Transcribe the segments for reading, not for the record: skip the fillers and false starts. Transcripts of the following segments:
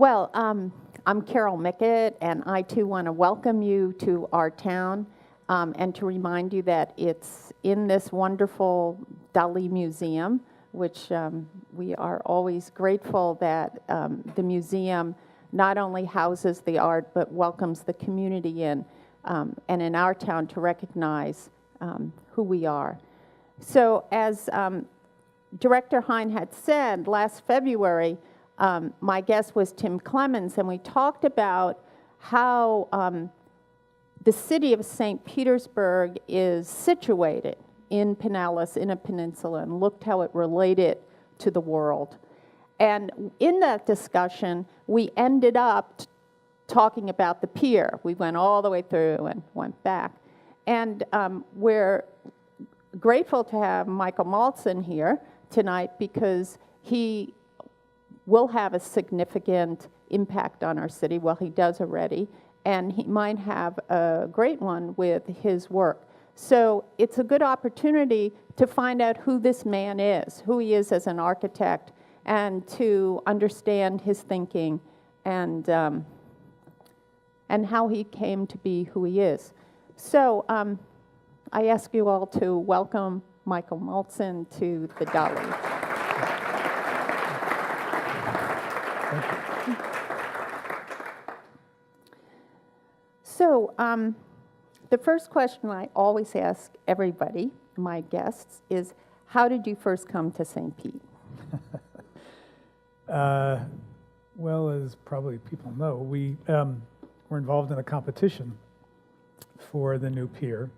Well, I'm Carol Mickett, and I too want to welcome you to our town and to remind you that it's in this wonderful Dali museum, which we are always grateful that the museum not only houses the art but welcomes the community in, and in our town to recognize who we are. So as Director Hine had said, last February, my guest was Tim Clemens, and we talked about how the city of St. Petersburg is situated in Pinellas, in a peninsula, and looked how it related to the world. And in that discussion, we ended up talking about the pier. We went all the way through and went back. And we're grateful to have Michael Maltzan here tonight because he will have a significant impact on our city. Well, he does already, and he might have a great one with his work. So it's a good opportunity to find out who this man is, who he is as an architect, and to understand his thinking and how he came to be who he is. So I ask you all to welcome Michael Maltzan to the Dali. So the first question I always ask everybody, my guests, is how did you first come to St. Pete? Well, as probably people know, we were involved in a competition for the new pier,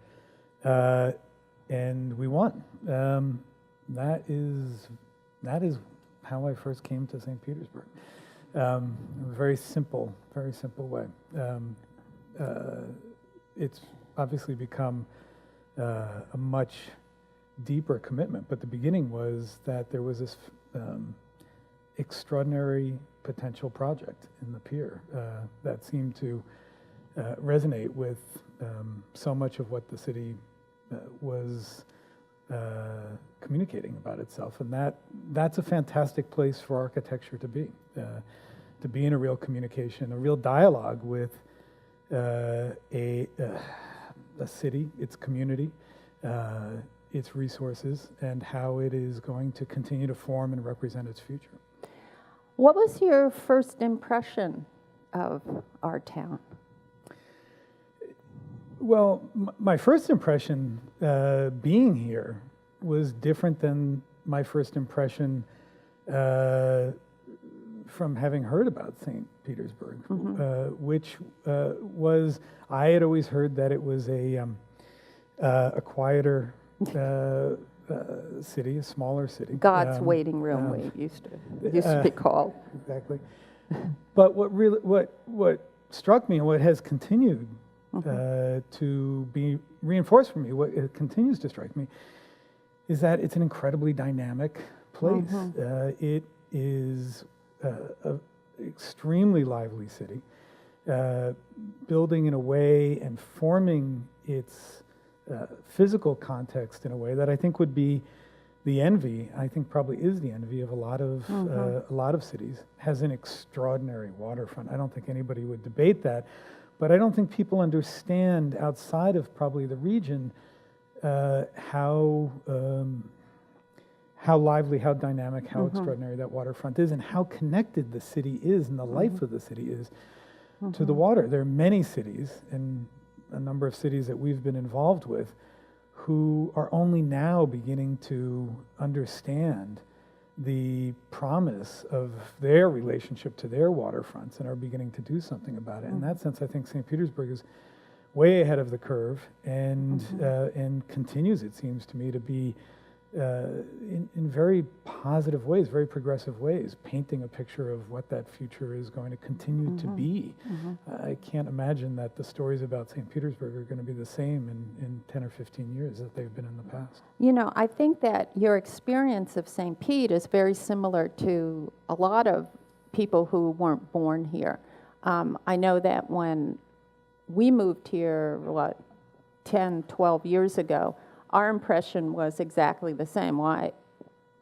and we won. That is how I first came to St. Petersburg. A very simple way. It's obviously become a much deeper commitment, but the beginning was that there was this extraordinary potential project in the pier that seemed to resonate with so much of what the city was communicating about itself, and that's a fantastic place for architecture to be in a real communication, a real dialogue with a city, its community, its resources, and how it is going to continue to form and represent its future. What was your first impression of our town? Well, my first impression being here was different than my first impression from having heard about St. Petersburg, which was, I had always heard that it was a quieter city, a smaller city. God's waiting room, we used to be called. Exactly. But what struck me and what has continued to be reinforced for me, what it continues to strike me, is that it's an incredibly dynamic place. It is an extremely lively city, building in a way and forming its physical context in a way that I think would be the envy, I think probably is the envy of a lot of cities. Has an extraordinary waterfront. I don't think anybody would debate that, but I don't think people understand outside of probably the region how lively, how dynamic, how extraordinary that waterfront is, and how connected the city is and the life of the city is to the water. There are many cities, and a number of cities that we've been involved with, who are only now beginning to understand the promise of their relationship to their waterfronts and are beginning to do something about it. In that sense, I think St. Petersburg is way ahead of the curve and continues, it seems to me, to be in very positive ways, very progressive ways, painting a picture of what that future is going to continue to be. I can't imagine that the stories about St. Petersburg are going to be the same in 10 or 15 years that they've been in the past. You know, I think that your experience of St. Pete is very similar to a lot of people who weren't born here. I know that when we moved here, 10, 12 years ago, our impression was exactly the same. Why,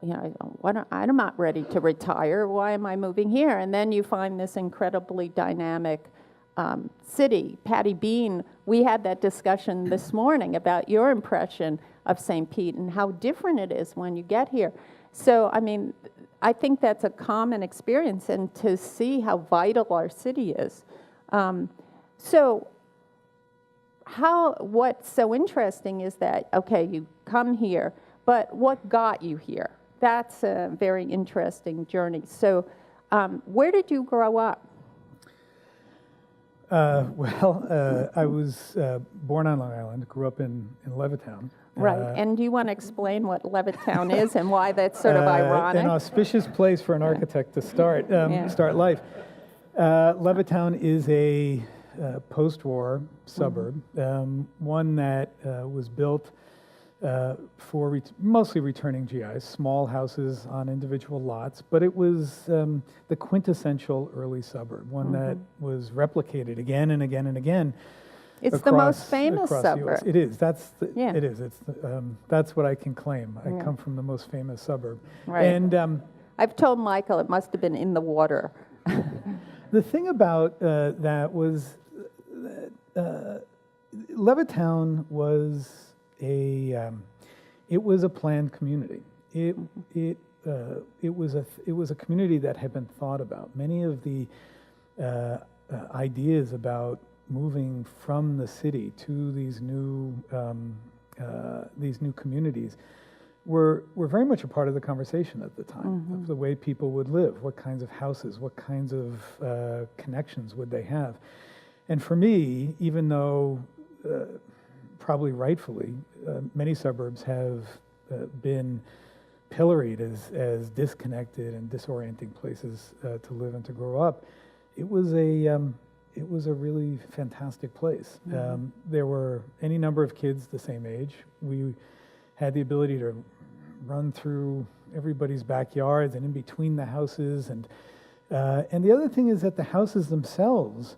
you know, I'm not ready to retire. Why am I moving here? And then you find this incredibly dynamic city. Patty Bean, we had that discussion this morning about your impression of St. Pete and how different it is when you get here. So, I mean, I think that's a common experience, and to see how vital our city is. So what's so interesting is that, okay, you come here, but what got you here? That's a very interesting journey. So where did you grow up? I was born on Long Island, grew up in Levittown. Right, and do you want to explain what Levittown is and why that's sort of ironic? An auspicious place for an architect to start life. Levittown is a post-war suburb, one that was built for mostly returning GIs, small houses on individual lots, but it was the quintessential early suburb, one that was replicated again and again and again. It's the most famous suburb. It is. It is. It's that's what I can claim. I come from the most famous suburb. Right. And I've told Michael it must have been in the water. The thing about that was Levittown was it was a planned community. It was a community that had been thought about. Many of the ideas about moving from the city to these new communities were very much a part of the conversation at the time, of the way people would live, what kinds of houses, what kinds of connections would they have. And for me, even though probably rightfully, many suburbs have been pilloried as disconnected and disorienting places to live and to grow up, it was a really fantastic place. There were any number of kids the same age. We had the ability to run through everybody's backyards and in between the houses. And the other thing is that the houses themselves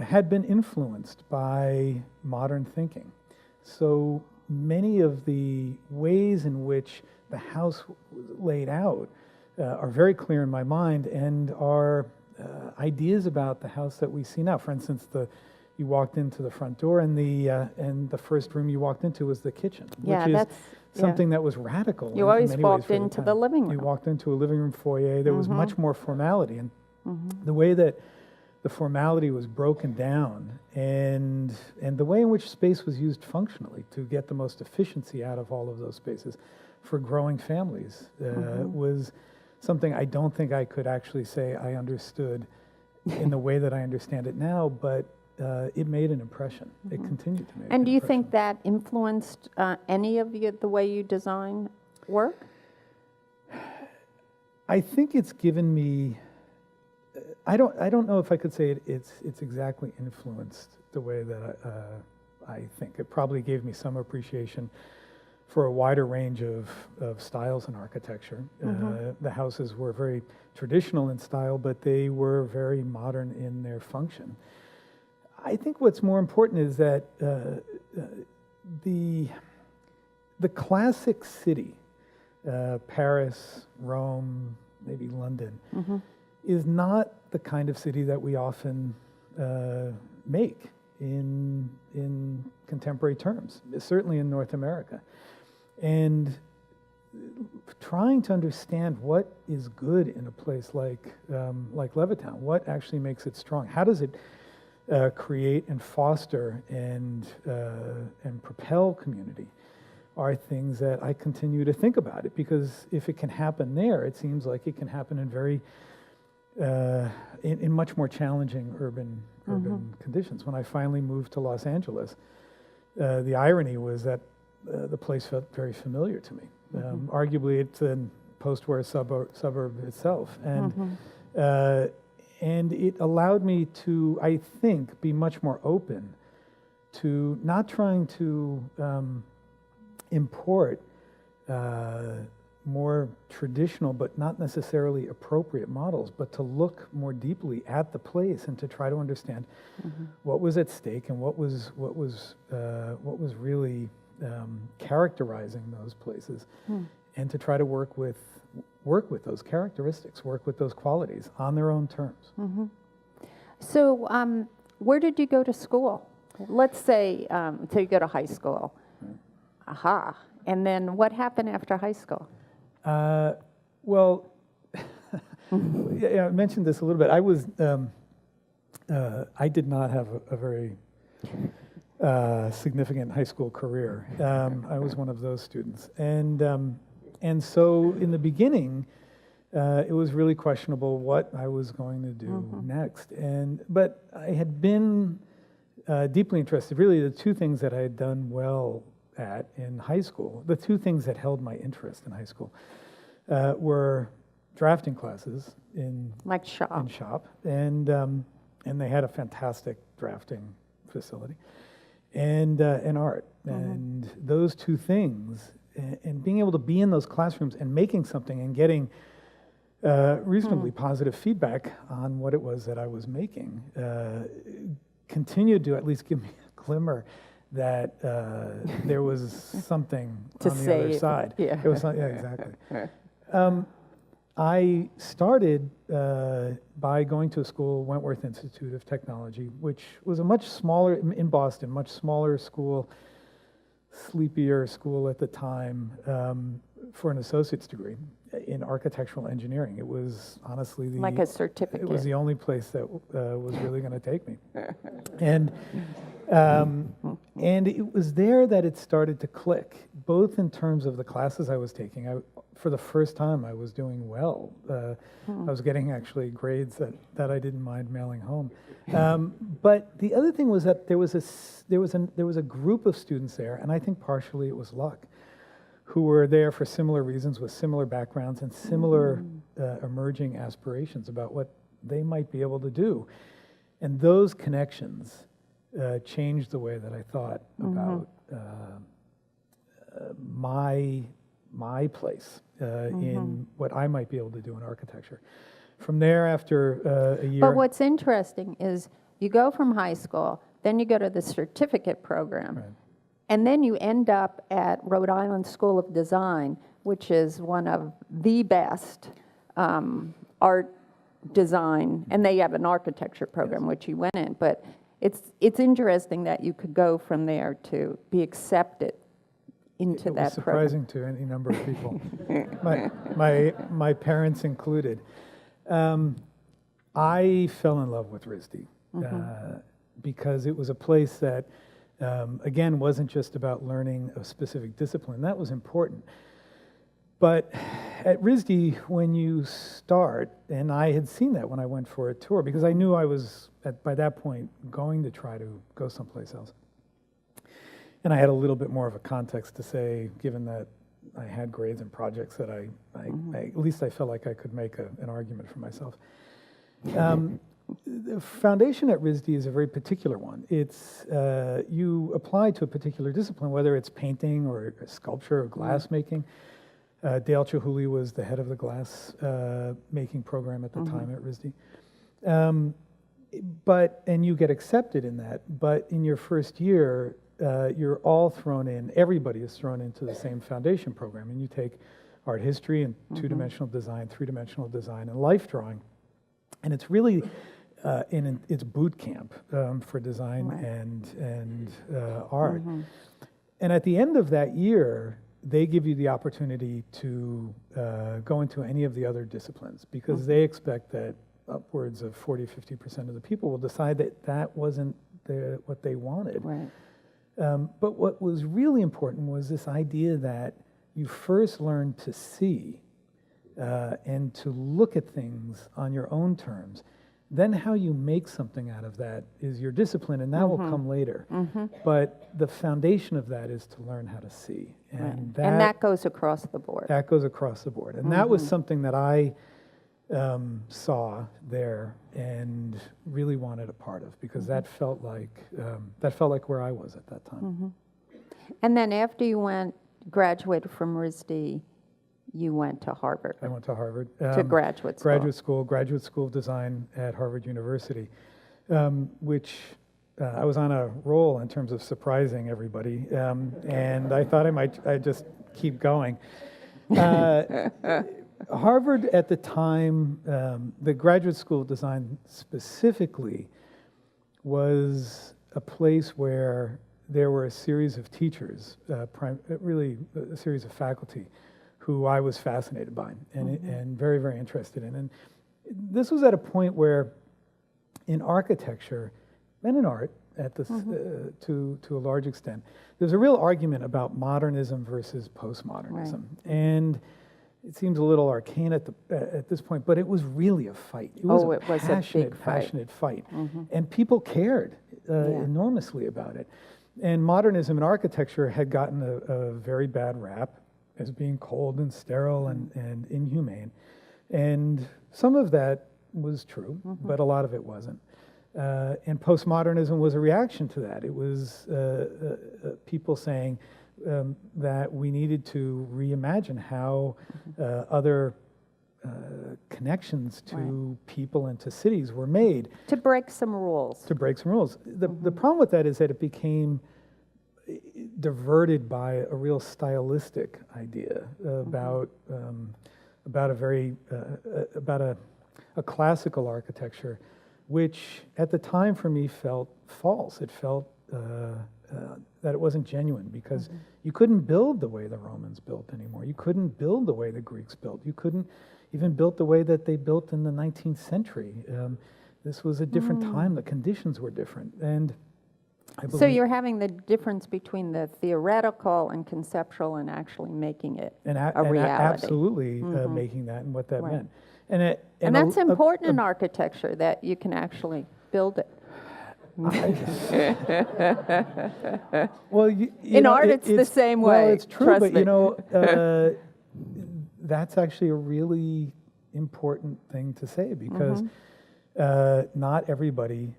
had been influenced by modern thinking. So many of the ways in which the house was laid out are very clear in my mind and are ideas about the house that we see now. For instance, you walked into the front door, and the first room you walked into was the kitchen, which is something that was radical. You always walked into the living room. You walked into a living room foyer. There was much more formality, and the way that the formality was broken down, and the way in which space was used functionally to get the most efficiency out of all of those spaces for growing families was something I don't think I could actually say I understood in the way that I understand it now, but it made an impression. It continued to make an impression. And do you think that influenced any of the way you design work? I think it's given me, I don't know if I could say it's exactly influenced the way that I think. It probably gave me some appreciation for a wider range of styles in architecture. The houses were very traditional in style, but they were very modern in their function. I think what's more important is that the classic city, Paris, Rome, maybe London, is not the kind of city that we often make in contemporary terms, certainly in North America. And trying to understand what is good in a place like Levittown, what actually makes it strong, how does it create and foster and propel community, are things that I continue to think about it, because if it can happen there, it seems like it can happen in very in much more challenging urban conditions. When I finally moved to Los Angeles, the irony was that the place felt very familiar to me. Arguably, it's a post-war suburb itself, and it allowed me to, I think, be much more open to not trying to import more traditional but not necessarily appropriate models, but to look more deeply at the place and to try to understand what was at stake and what was really characterizing those places, and to try to work with those characteristics, work with those qualities on their own terms. So where did you go to school? Let's say, so you go to high school. Aha. And then what happened after high school? Well, yeah, I mentioned this a little bit. I did not have a very significant high school career. I was one of those students. And so in the beginning, it was really questionable what I was going to do next. But I had been deeply interested. Really, the two things that I had done well at in high school, the two things that held my interest in high school, were drafting classes in shop, and they had a fantastic drafting facility, and art, and those two things, and being able to be in those classrooms and making something and getting reasonably positive feedback on what it was that I was making, continued to at least give me a glimmer that there was something to on the other side. Yeah. It was yeah, exactly. I started by going to a school, Wentworth Institute of Technology, which was a much smaller, in Boston, much smaller school, sleepier school at the time, for an associate's degree in architectural engineering. It was honestly like a certificate. It was the only place that was really going to take me. And it was there that it started to click, both in terms of the classes I was taking. For the first time, I was doing well. I was getting actually grades that I didn't mind mailing home. But the other thing was that there was a group of students there, and I think partially it was luck, who were there for similar reasons, with similar backgrounds and similar emerging aspirations about what they might be able to do. And those connections changed the way that I thought about my place in what I might be able to do in architecture. From there, after a year... But what's interesting is you go from high school, then you go to the certificate program, Right. and then you end up at Rhode Island School of Design, which is one of the best art design, and they have an architecture program, Yes. which you went in. But it's interesting that you could go from there to be accepted into It that was surprising to any number of people, my parents included. I fell in love with RISD because it was a place that, again, wasn't just about learning a specific discipline. That was important. But at RISD, when you start, and I had seen that when I went for a tour, because I knew I was, by that point, going to try to go someplace else. And I had a little bit more of a context to say, given that I had grades and projects that I at least I felt like I could make an argument for myself. The foundation at RISD is a very particular one. It's, you apply to a particular discipline, whether it's painting or sculpture or glass making. Dale Chihuly was the head of the glass making program at the time at RISD. And you get accepted in that, but in your first year, you're all thrown in, everybody is thrown into the same foundation program, and you take art history and two-dimensional design, three-dimensional design, and life drawing. And it's really, it's boot camp for design and art. And at the end of that year, they give you the opportunity to go into any of the other disciplines, because they expect that upwards of 40-50% of the people will decide that that wasn't what they wanted. Right. But what was really important was this idea that you first learn to see and to look at things on your own terms. Then how you make something out of that is your discipline, and that will come later. But the foundation of that is to learn how to see. And that goes across the board. That goes across the board. And that was something that I saw there and really wanted a part of, because that felt like where I was at that time. And then after you graduated from RISD, you went to Harvard. I went to Harvard. To graduate school. Graduate School of Design at Harvard University, which I was on a roll in terms of surprising everybody, and I thought I'd just keep going. Harvard at the time, the Graduate School of Design specifically, was a place where there were a series of teachers, really a series of faculty, who I was fascinated by and very, very interested in. And this was at a point where in architecture and in art, at this, to a large extent, there's a real argument about modernism versus postmodernism. Right. And it seems a little arcane at this point, but it was really a fight. It was it was a big fight. passionate fight. And people cared enormously about it. And modernism in architecture had gotten a very bad rap as being cold and sterile and inhumane. And some of that was true, but a lot of it wasn't. And postmodernism was a reaction to that. It was people saying that we needed to reimagine how other connections to people and to cities were made. To break some rules. To break some rules. The problem with that is that it became diverted by a real stylistic idea about a classical architecture, which at the time for me felt false. It felt that it wasn't genuine because you couldn't build the way the Romans built anymore. You couldn't build the way the Greeks built. You couldn't even build the way that they built in the 19th century. This was a different time. The conditions were different. And I believe, So you're having the difference between the theoretical and conceptual and actually making it a reality. Absolutely making that and what that Right. meant. And that's important in architecture, that you can actually build it. Well, in art, it's the same way. Well, it's true, trust but me. you know, that's actually a really important thing to say because not everybody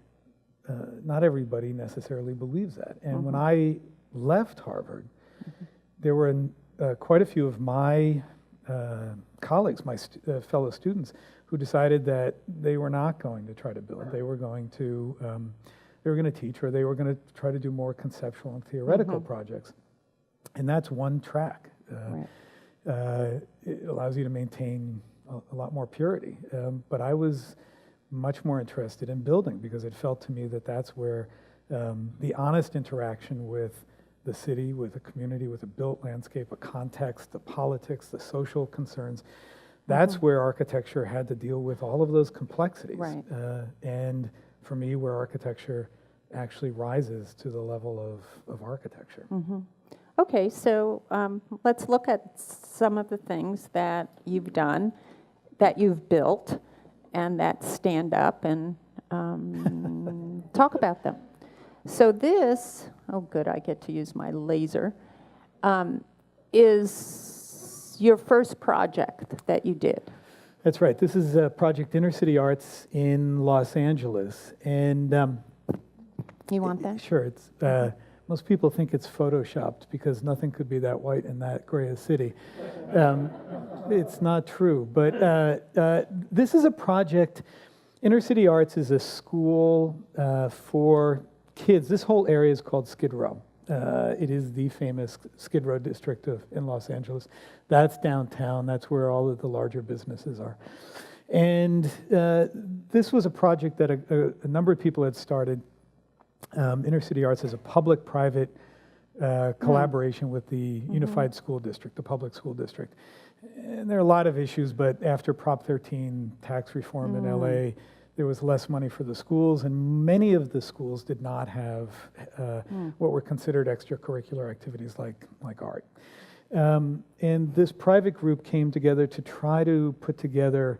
necessarily believes that. And when I left Harvard, there were quite a few of my colleagues, my fellow students, who decided that they were not going to try to build. They were going to teach, or they were going to try to do more conceptual and theoretical projects. And that's one track. It allows you to maintain a lot more purity. But I was much more interested in building because it felt to me that that's where the honest interaction with the city, with a community, with a built landscape, a context, the politics, the social concerns, that's where architecture had to deal with all of those complexities. Right. And for me, where architecture actually rises to the level of architecture. Okay, so let's look at some of the things that you've done, that you've built, and that stand up and talk about them. So this, oh good, I get to use my laser, is your first project that you did. That's right. This is Project Inner City Arts in Los Angeles. And You want that? sure, it's most people think it's photoshopped because nothing could be that white and that gray a city. It's not true, but this is a project. Inner City Arts is a school for kids. This whole area is called Skid Row. It is the famous Skid Row district in Los Angeles. That's downtown. That's where all of the larger businesses are. And this was a project that a number of people had started. Inner City Arts is a public-private collaboration with the Unified School District, the public school district. And there are a lot of issues, but after Prop 13 tax reform in LA, there was less money for the schools, and many of the schools did not have what were considered extracurricular activities like art. And this private group came together to try to put together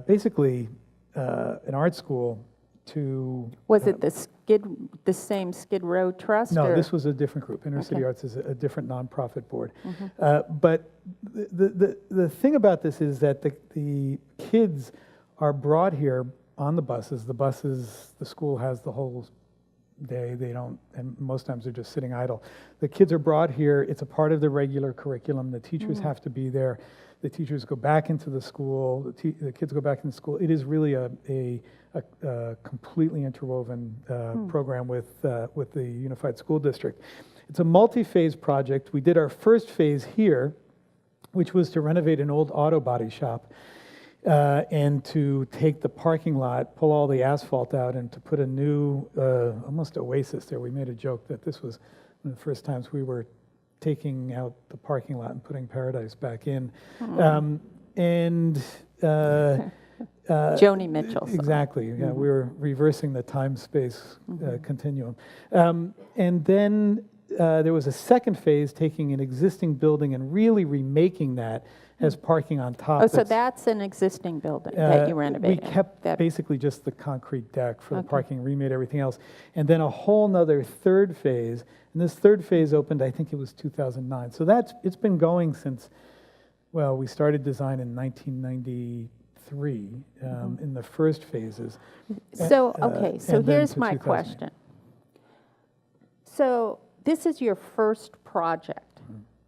basically an art school to... Was it the same Skid Row Trust? No, or? this was a different group. Inner City Arts is a different nonprofit board. But the thing about this is that the kids are brought here on the buses. The school has the whole day. They don't, and most times they're just sitting idle. The kids are brought here. It's a part of the regular curriculum. The teachers have to be there. The teachers go back into the school. The kids go back into school. It is really a completely interwoven program with the Unified School District. It's a multi-phase project. We did our first phase here which was to renovate an old auto body shop and to take the parking lot, pull all the asphalt out, and to put a new, almost oasis there. We made a joke that this was one of the first times we were taking out the parking lot and putting Paradise back in. Joni Mitchell song. Exactly. Yeah, we were reversing the time-space continuum. And then there was a second phase, taking an existing building and really remaking that as parking on top. Oh, so that's an existing building that you renovated? We kept basically just the concrete deck for the parking, remade everything else. And then a whole nother third phase. And this third phase opened, I think it was 2009. So it's been going since, well, we started design in 1993 in the first phases. So, okay, so and then here's to my 2008. question. So this is your first project.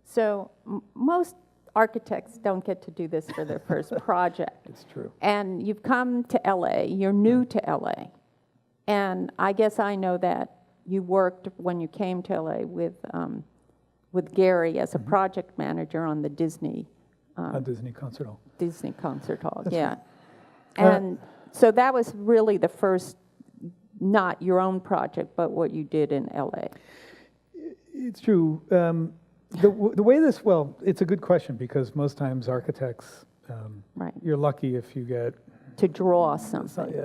So most architects don't get to do this for their first project. It's true. And you've come to LA, you're new to LA. And I guess I know that you worked when you came to LA with Gary as a project manager on the Disney Disney Concert Hall. Disney Concert Hall, That's yeah. right. And so that was really the first, not your own project, but what you did in LA. It's true. The way this, well, it's a good question because most times architects, Right. you're lucky if you get To draw something.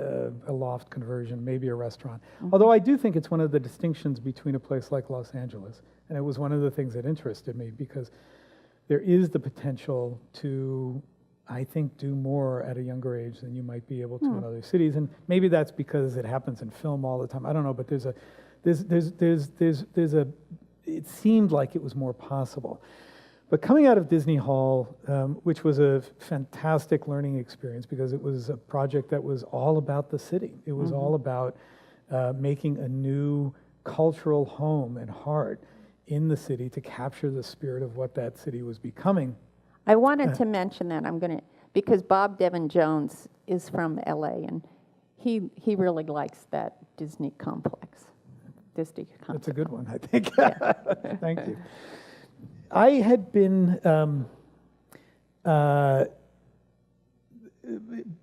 a loft conversion, maybe a restaurant. Although I do think it's one of the distinctions between a place like Los Angeles, and it was one of the things that interested me because there is the potential to, I think, do more at a younger age than you might be able to in other cities, and maybe that's because it happens in film all the time. I don't know, but it seemed like it was more possible. But coming out of Disney Hall, which was a fantastic learning experience because it was a project that was all about the city. It was all about making a new cultural home and heart in the city to capture the spirit of what that city was becoming. I wanted to mention that, because Bob Devin Jones is from LA, and he really likes that Disney complex. Disney complex. That's a good one, I think. Thank you. I had been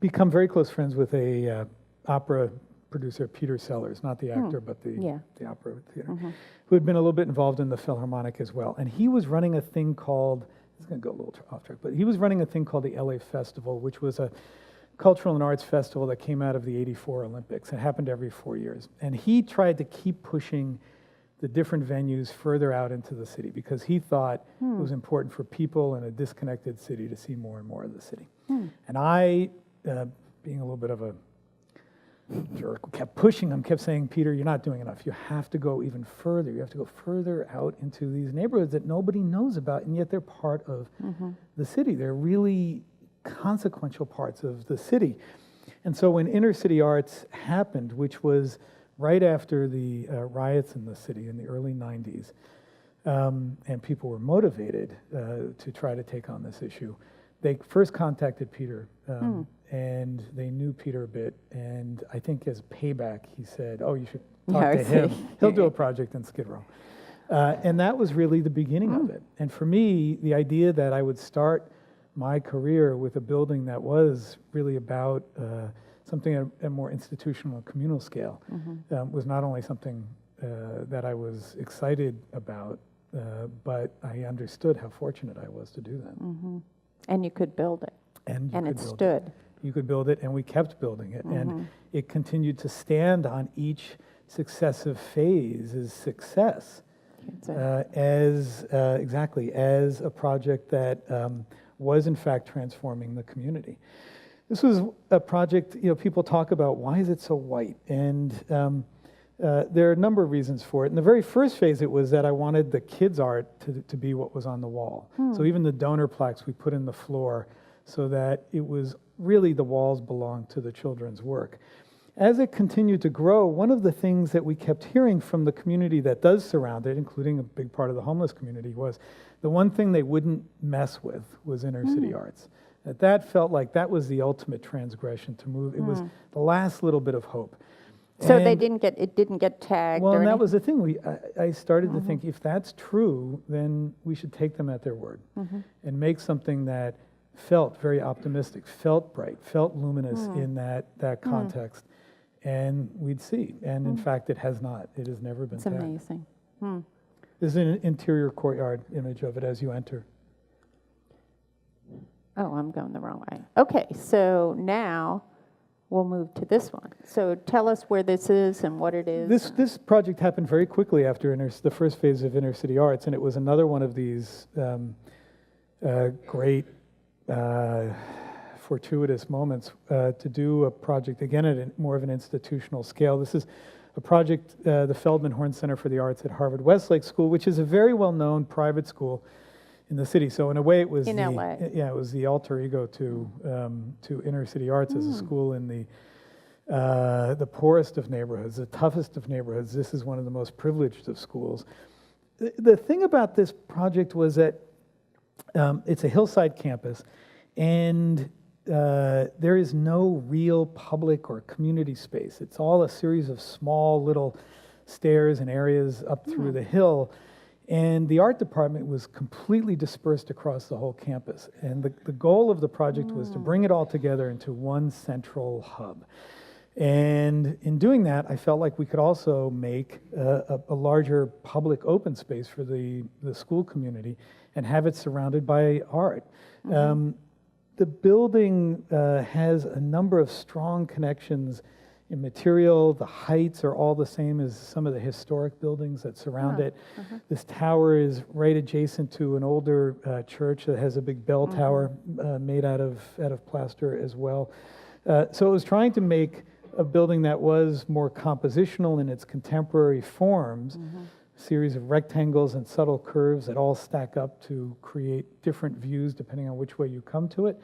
become very close friends with a opera producer, Peter Sellers, not the actor, but the opera theater, who had been a little bit involved in the Philharmonic as well. And he was running a thing called, it's going to go a little off track, but he was running a thing called the LA Festival, which was a cultural and arts festival that came out of the '84 Olympics. It happened every 4 years. And he tried to keep pushing the different venues further out into the city because he thought it was important for people in a disconnected city to see more and more of the city. And I, being a little bit of a jerk, kept pushing him, kept saying, Peter, you're not doing enough. You have to go even further. You have to go further out into these neighborhoods that nobody knows about, and yet they're part of the city. They're really consequential parts of the city. And so when Inner City Arts happened, which was right after the riots in the city in the early 90s, and people were motivated to try to take on this issue, they first contacted Peter, and they knew Peter a bit, and I think as payback, he said, oh, you should talk to him. He'll do a project in Skid Row. And that was really the beginning of it. And for me, the idea that I would start my career with a building that was really about something at a more institutional and communal scale was not only something that I was excited about, but I understood how fortunate I was to do that. And you could build it. And it stood. You could build it, and we kept building it. And it continued to stand on each successive phase's success as a project that was in fact transforming the community. This was a project, people talk about why is it so white? And there are a number of reasons for it. In the very first phase, it was that I wanted the kids' art to be what was on the wall. So even the donor plaques we put in the floor so that it was really the walls belonged to the children's work. As it continued to grow, one of the things that we kept hearing from the community that does surround it, including a big part of the homeless community, was the one thing they wouldn't mess with was inner city arts. That felt like that was the ultimate transgression to move. It was the last little bit of hope. So And- it didn't get tagged Well, or and that anything? was the thing. I started to think, if that's true, then we should take them at their word and make something that felt very optimistic, felt bright, felt luminous in that context. And we'd see. And in fact, it has not. It has never been It's tagged. amazing. There's an interior courtyard image of it as you enter. Oh, I'm going the wrong way. Okay, so now we'll move to this one. So tell us where this is and what it is. This project happened very quickly after the first phase of Inner City Arts, and it was another one of these great fortuitous moments to do a project, again, at more of an institutional scale. This is a project, the Feldman Horn Center for the Arts at Harvard Westlake School, which is a very well-known private school in the city. So in a way, it was In LA. Yeah, it was the alter ego to Inner City Arts as a school in the poorest of neighborhoods, the toughest of neighborhoods. This is one of the most privileged of schools. The thing about this project was that it's a hillside campus, and there is no real public or community space. It's all a series of small little stairs and areas up through the hill. And the art department was completely dispersed across the whole campus. And the goal of the project was to bring it all together into one central hub. And in doing that, I felt like we could also make a larger public open space for the school community and have it surrounded by art. The building has a number of strong connections in material. The heights are all the same as some of the historic buildings that surround it. This tower is right adjacent to an older church that has a big bell tower made out of plaster as well. So it was trying to make a building that was more compositional in its contemporary forms, a series of rectangles and subtle curves that all stack up to create different views depending on which way you come to it.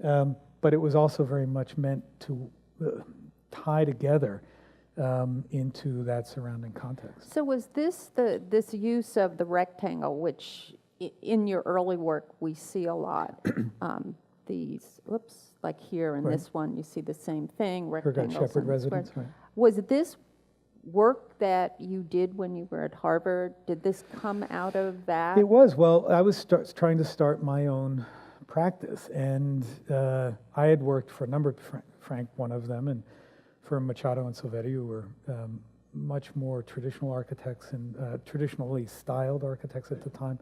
But it was also very much meant to tie together into that surrounding context. So was this this use of the rectangle, which in your early work we see a lot? These, like here in this one, you see the same thing, rectangles. Shepherd and residence, squares. right. Was this work that you did when you were at Harvard? Did this come out of that? It was. Well, I was trying to start my own practice, and I had worked for a number of, Frank, one of them, and for Machado and Silvetti, who were much more traditional architects and traditionally styled architects at the time.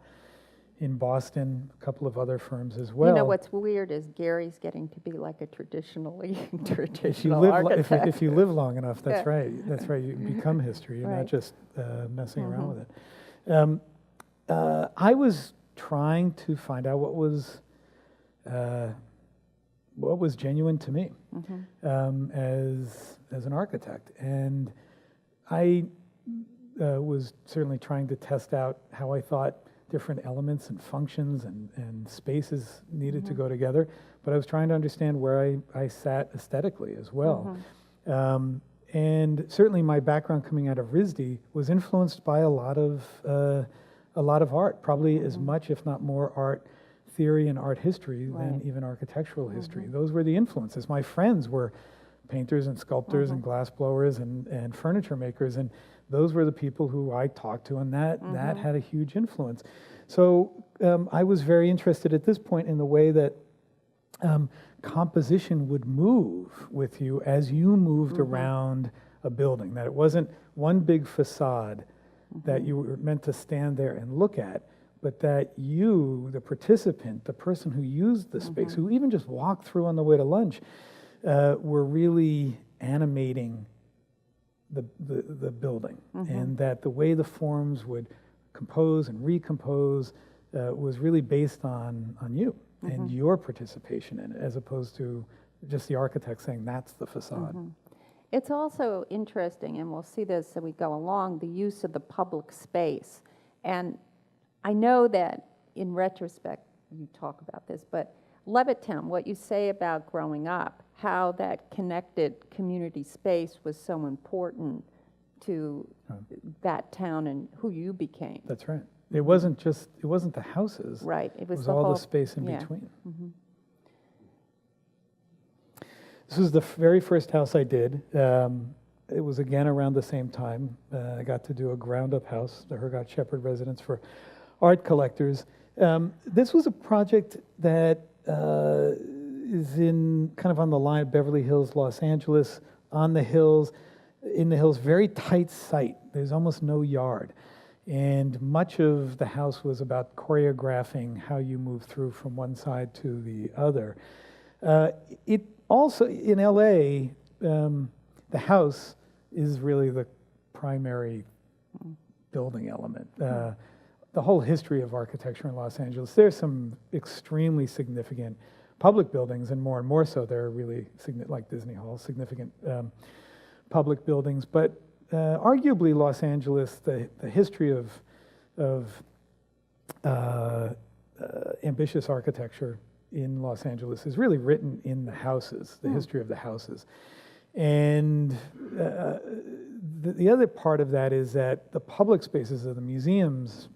In Boston, a couple of other firms as well. You know what's weird is Gary's getting to be like a traditionally If traditional architect. if you live long enough, that's right. That's right. You become history. You're not Right. just messing around with it. I was trying to find out what was genuine to me as an architect, and I was certainly trying to test out how I thought different elements and functions and spaces needed to go together, but I was trying to understand where I sat aesthetically as well. And certainly my background coming out of RISD was influenced by a lot of art, probably as much, if not more, art theory and art history than even architectural history. Those were the influences. My friends were painters and sculptors and glass blowers and furniture makers, and those were the people who I talked to, and that had a huge influence. So I was very interested at this point in the way that composition would move with you as you moved around a building, that it wasn't one big facade that you were meant to stand there and look at, but that you, the participant, the person who used the space, who even just walked through on the way to lunch, were really animating the building, and that the way the forms would compose and recompose was really based on you and your participation in it, as opposed to just the architect saying that's the facade. It's also interesting, and we'll see this as we go along, the use of the public space. And I know that in retrospect you talk about this, but Levittown, what you say about growing up, how that connected community space was so important to that town and who you became. That's right. It wasn't the houses. Right. It was all whole, the space in yeah. between. This was the very first house I did. it was again around the same time. I got to do a ground-up house, the Hergott Shepherd Residence for art collectors. This was a project that is in kind of on the line of Beverly Hills, Los Angeles, on the hills, in the hills, very tight site. There's almost no yard. And much of the house was about choreographing how you move through from one side to the other. It also, in LA, the house is really the primary building element. The whole history of architecture in Los Angeles, there's some extremely significant public buildings, and more so, they're really, like Disney Hall, significant public buildings. But arguably, Los Angeles, the history of ambitious architecture in Los Angeles is really written in the houses, the history of the houses. And the other part of that is that the public spaces of the museums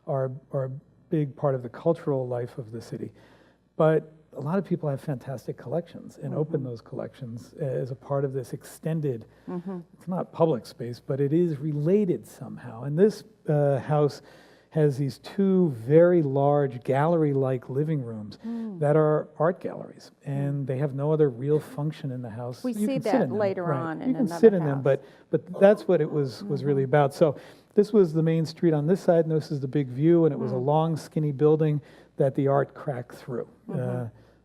are a big part of the cultural life of the city. But a lot of people have fantastic collections and open those collections as a part of this extended, it's not public space, but it is related somehow. And this house has these two very large gallery-like living rooms that are art galleries, and they have no other real function in the house. We see that later on in another house. You can sit in them, but that's what it was really about. So this was the main street on this side, and this is the big view, and it was a long, skinny building that the art cracked through.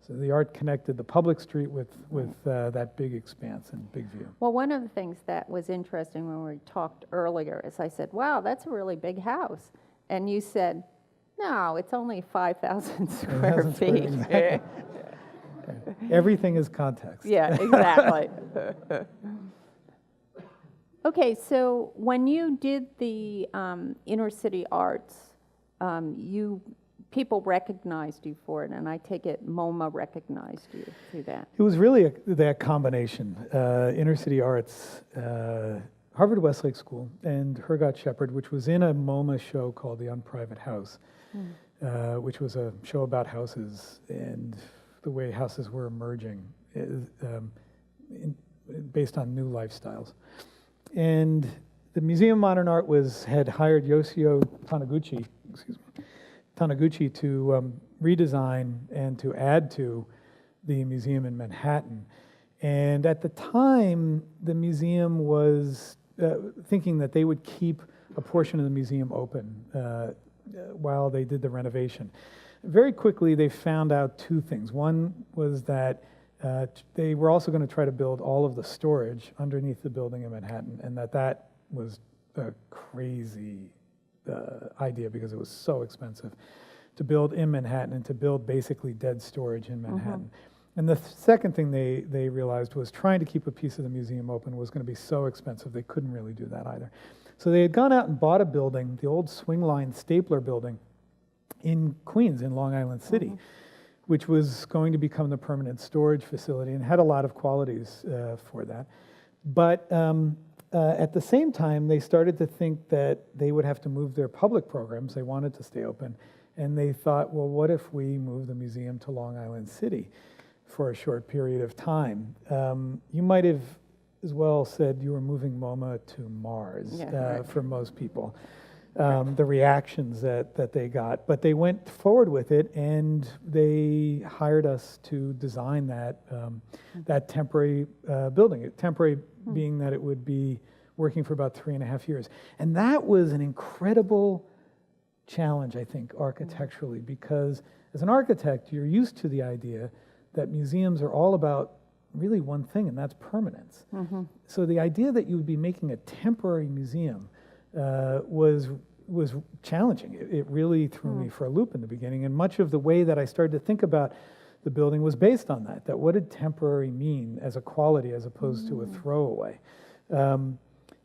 So the art connected the public street with that big expanse and big view. Well, one of the things that was interesting when we talked earlier is I said, wow, that's a really big house. And you said, no, it's only 5,000 square feet. Exactly. Everything is context. Yeah, exactly. Okay, so when you did the inner city arts, people recognized you for it, and I take it MoMA recognized you through that. It was really that combination, inner city arts, Harvard Westlake School, and Hergott Shepherd, which was in a MoMA show called The Unprivate House, which was a show about houses and the way houses were emerging based on new lifestyles. And the Museum of Modern Art had hired Yoshio Taniguchi to redesign and to add to the museum in Manhattan. And at the time, the museum was thinking that they would keep a portion of the museum open while they did the renovation. Very quickly, they found out two things. One was that they were also going to try to build all of the storage underneath the building in Manhattan, and that was a crazy idea because it was so expensive to build in Manhattan and to build basically dead storage in Manhattan. And the second thing they realized was trying to keep a piece of the museum open was going to be so expensive they couldn't really do that either. So they had gone out and bought a building, the old swing line stapler building in Queens, in Long Island City, which was going to become the permanent storage facility and had a lot of qualities for that. But at the same time, they started to think that they would have to move their public programs. They wanted to stay open. And they thought, well, what if we move the museum to Long Island City for a short period of time? You might have as well said you were moving MoMA to Mars for most people. The reactions that they got. But they went forward with it, and they hired us to design that temporary building. Temporary being that it would be working for about 3.5 years. And that was an incredible challenge, I think, architecturally, because as an architect, you're used to the idea that museums are all about really one thing, and that's permanence. So the idea that you would be making a temporary museum was challenging. It really threw me for a loop in the beginning, and much of the way that I started to think about the building was based on that what did temporary mean as a quality as opposed to a throwaway.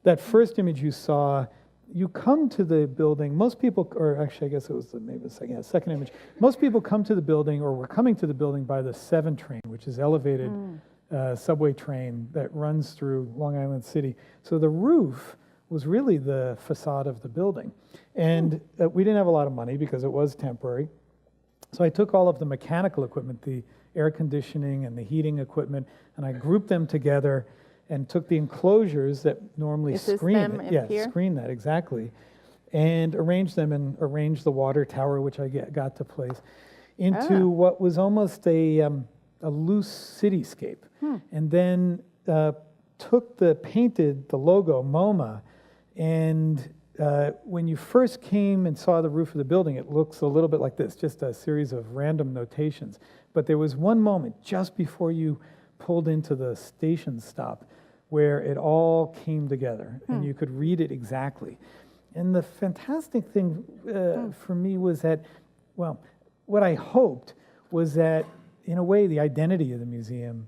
That first image you saw, you come to the building, most people, or actually I guess it was maybe the second image, most people come to the building or were coming to the building by the 7 train, which is elevated subway train that runs through Long Island City. So the roof was really the facade of the building. And we didn't have a lot of money because it was temporary. So I took all of the mechanical equipment, the air conditioning and the heating equipment, and I grouped them together and took the enclosures that normally Is this screen them it. up Yeah, here? screen that, exactly. And arranged them and arranged the water tower, which I got to place, into what was almost a loose cityscape. And then painted the logo, MoMA, and when you first came and saw the roof of the building, it looks a little bit like this, just a series of random notations. But there was one moment just before you pulled into the station stop where it all came together, and you could read it exactly. And the fantastic thing for me was that, well, what I hoped was that, in a way, the identity of the museum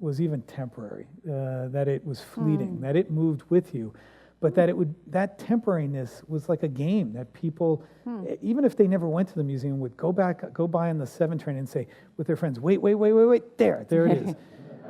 was even temporary, that it was fleeting, that it moved with you, but that temporariness was like a game that people, even if they never went to the museum, would go by on the 7 train and say with their friends, wait, there it is.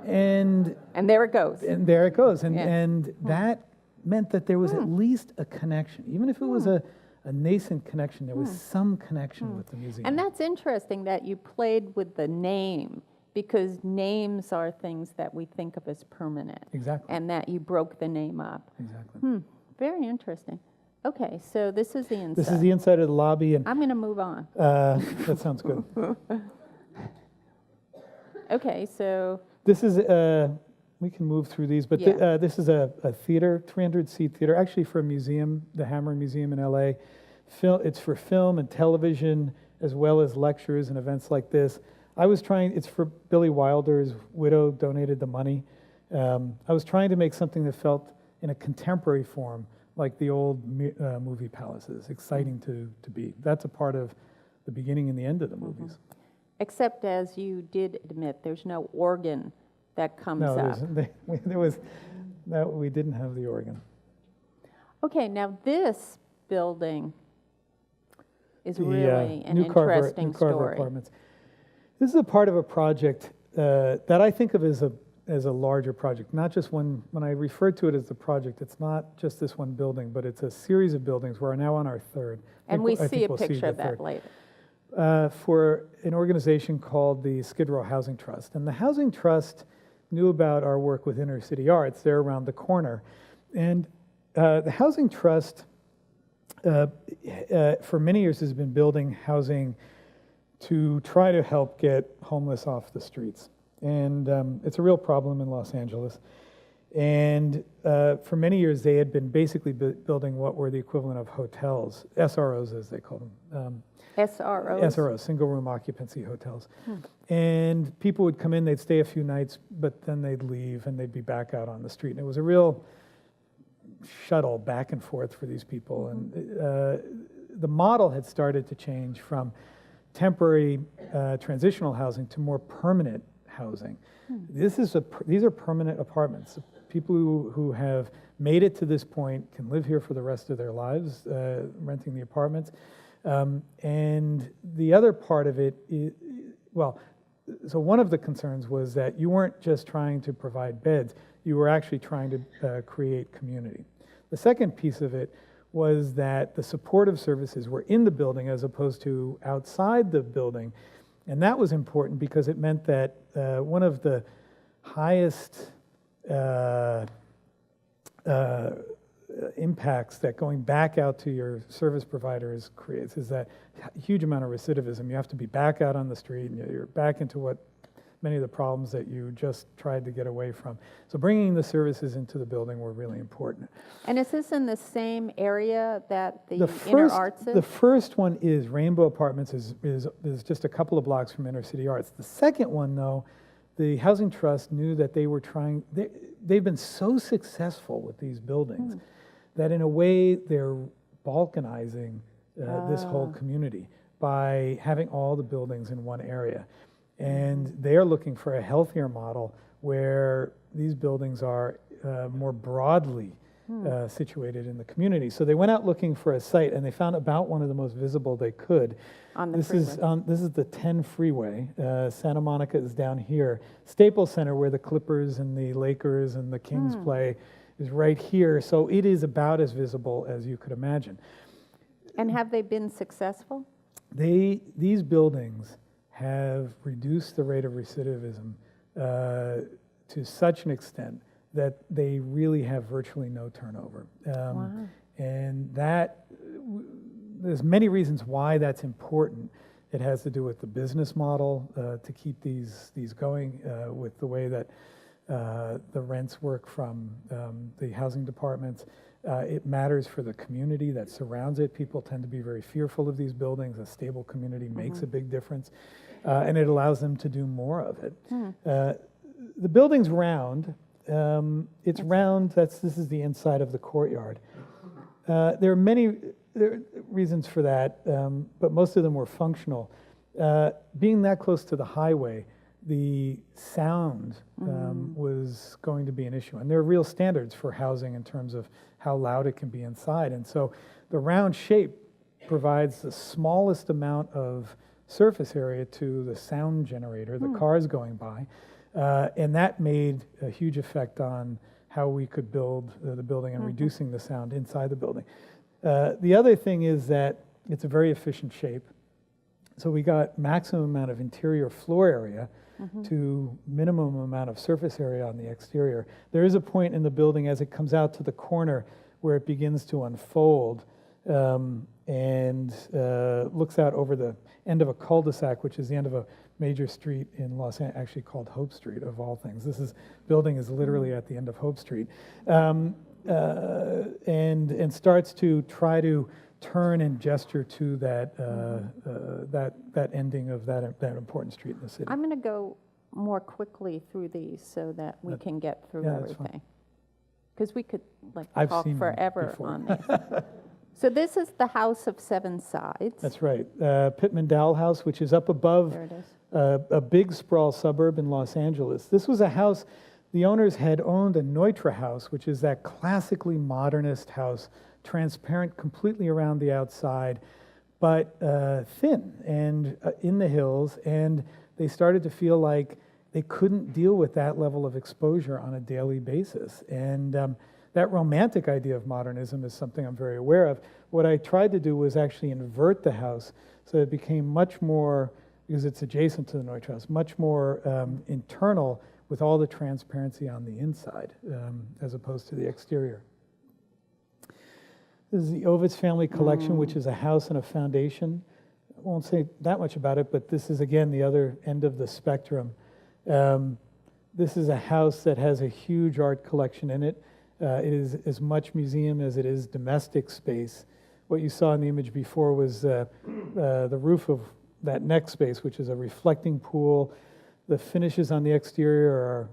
And there it goes. And there it goes. And, Yeah. and that meant that there was at least a connection. Even if it was a nascent connection, there was some connection with the museum. And that's interesting that you played with the name, because names are things that we think of as permanent. Exactly. And that you broke the name up. Exactly. Very interesting. Okay, so this is the inside. This is the inside of the lobby, and I'm going to move on. that sounds good. Okay, so This is, we can move through these, but Yeah. this is a theater, 300-seat theater, actually for a museum, the Hammer Museum in LA. It's for film and television, as well as lectures and events like this. It's for Billy Wilder's widow, donated the money. I was trying to make something that felt in a contemporary form, like the old movie palaces, exciting to be. That's a part of the beginning and the end of the movies. except as you did admit, there's no organ that comes No, up. we didn't have the organ. Okay, now this building is The, really an New Carver interesting story. Apartments. This is a part of a project that I think of as a larger project. Not just when I refer to it as the project, it's not just this one building, but it's a series of buildings. We're now on our third. And we I see think a we'll picture of the that third. later. For an organization called the Skid Row Housing Trust. And the Housing Trust knew about our work with Inner City Arts. They're around the corner. And the Housing Trust, for many years, has been building housing to try to help get homeless off the streets. And it's a real problem in Los Angeles. And for many years, they had been basically building what were the equivalent of hotels, SROs as they call them. SROs? SROs, single room occupancy hotels. And people would come in, they'd stay a few nights, but then they'd leave and they'd be back out on the street. And it was a real shuttle back and forth for these people. And the model had started to change from temporary transitional housing to more permanent housing. These are permanent apartments. People who have made it to this point can live here for the rest of their lives, renting the apartments. And the other part of it is, so one of the concerns was that you weren't just trying to provide beds, you were actually trying to create community. The second piece of it was that the supportive services were in the building as opposed to outside the building. And that was important because it meant that one of the highest impacts that going back out to your service providers creates is that huge amount of recidivism. You have to be back out on the street, and you're back into what many of the problems that you just tried to get away from. So bringing the services into the building were really important. And is this in the same area that the Inner Arts is? The first one is Rainbow Apartments is just a couple of blocks from Inner City Arts. The second one, though, the Housing Trust knew that they were they've been so successful with these buildings that in a way they're balkanizing this whole community by having all the buildings in one area. And they are looking for a healthier model where these buildings are more broadly situated in the community. So they went out looking for a site, and they found about one of the most visible they could. On the This freeway. is the 10 freeway. Santa Monica is down here. Staples Center, where the Clippers and the Lakers and the Kings play, is right here. So it is about as visible as you could imagine. And have they been successful? These buildings have reduced the rate of recidivism to such an extent that they really have virtually no turnover. Wow. And there's many reasons why that's important. It has to do with the business model to keep these going, with the way that the rents work from the housing departments. It matters for the community that surrounds it. People tend to be very fearful of these buildings. A stable community makes a big difference, and it allows them to do more of it. The building's round. It's round. This is the inside of the courtyard. There are many reasons for that, but most of them were functional. Being that close to the highway, the sound was going to be an issue. And there are real standards for housing in terms of how loud it can be inside. And so the round shape provides the smallest amount of surface area to the sound generator, the cars going by. And that made a huge effect on how we could build the building and reducing the sound inside the building. The other thing is that it's a very efficient shape. So we got maximum amount of interior floor area to minimum amount of surface area on the exterior. There is a point in the building as it comes out to the corner where it begins to unfold and looks out over the end of a cul-de-sac, which is the end of a major street in Los Angeles, actually called Hope Street, of all things. Building is literally at the end of Hope Street, and starts to try to turn and gesture to that that ending of that important street in the city. I'm going to go more quickly through these so that we can get through everything. Because we could I've talk seen them forever before. on these. So this is the House of Seven Sides. That's right. Pittman Dowell House, which is up above There it is. a big sprawl suburb in Los Angeles. This was a house, the owners had owned a Neutra house, which is that classically modernist house, transparent completely around the outside, but thin and in the hills, and they started to feel like they couldn't deal with that level of exposure on a daily basis. And that romantic idea of modernism is something I'm very aware of. What I tried to do was actually invert the house so it became much more, because it's adjacent to the Neutra house, much more internal with all the transparency on the inside as opposed to the exterior. This is the Ovitz family collection, which is a house and a foundation. I won't say that much about it, but this is, again, the other end of the spectrum. This is a house that has a huge art collection in it. It is as much museum as it is domestic space. What you saw in the image before was the roof of that next space, which is a reflecting pool. The finishes on the exterior are,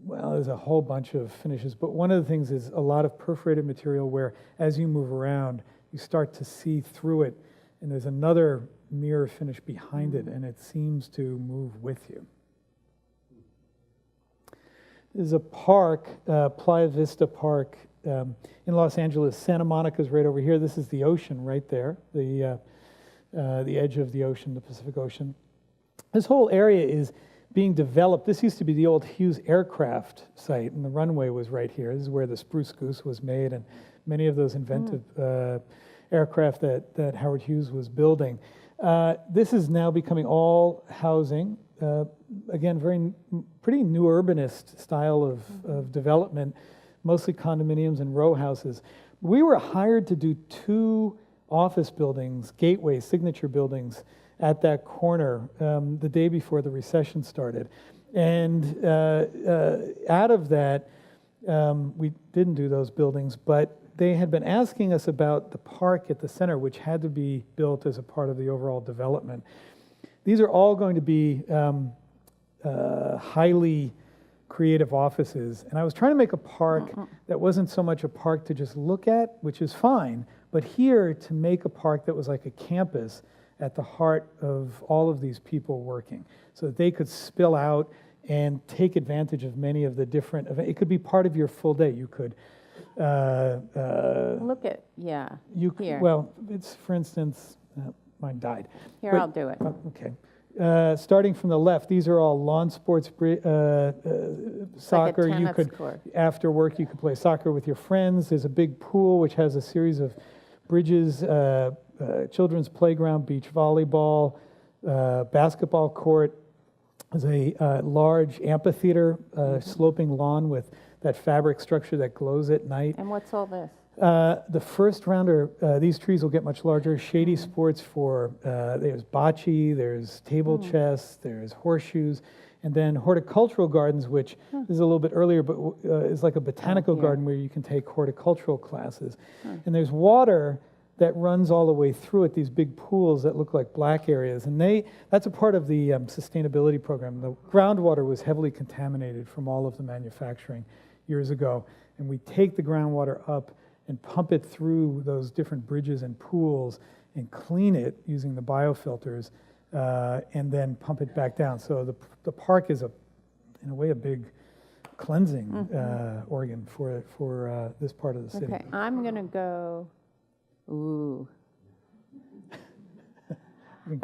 well, there's a whole bunch of finishes, but one of the things is a lot of perforated material where as you move around, you start to see through it, and there's another mirror finish behind it, and it seems to move with you. There's a park, Playa Vista Park in Los Angeles. Santa Monica's right over here. This is the ocean right there, the edge of the ocean, the Pacific Ocean. This whole area is being developed. This used to be the old Hughes aircraft site, and the runway was right here. This is where the Spruce Goose was made, and many of those inventive aircraft that Howard Hughes was building. This is now becoming all housing. Again, pretty new urbanist style of development, mostly condominiums and row houses. We were hired to do 2 office buildings, gateway signature buildings, at that corner the day before the recession started. And out of that, we didn't do those buildings, but they had been asking us about the park at the center, which had to be built as a part of the overall development. These are all going to be highly creative offices. And I was trying to make a park that wasn't so much a park to just look at, which is fine, but here to make a park that was like a campus at the heart of all of these people working, so that they could spill out and take advantage of many of the different events. It could be part of your full day. You could Look at, here. Well, it's, for instance, mine died. Here, But- I'll do it. Okay. Starting from the left, these are all lawn sports, soccer. You tennis could, court. after work, you could play soccer with your friends. There's a big pool which has a series of bridges, children's playground, beach volleyball, basketball court. is a large amphitheater, sloping lawn with that fabric structure that glows at night. And what's all this? The first round these trees will get much larger. Shady sports for, there's bocce, there's table chess, there's horseshoes, and then horticultural gardens, which is a little bit earlier, but is like a botanical garden where you can take horticultural classes. And there's water that runs all the way through it, these big pools that look like black areas. And that's a part of the sustainability program. The groundwater was heavily contaminated from all of the manufacturing years ago. And we take the groundwater up and pump it through those different bridges and pools and clean it using the biofilters, and then pump it back down. So the park is, in a way, a big cleansing organ for this part of the city. Okay, I'm going to go, ooh.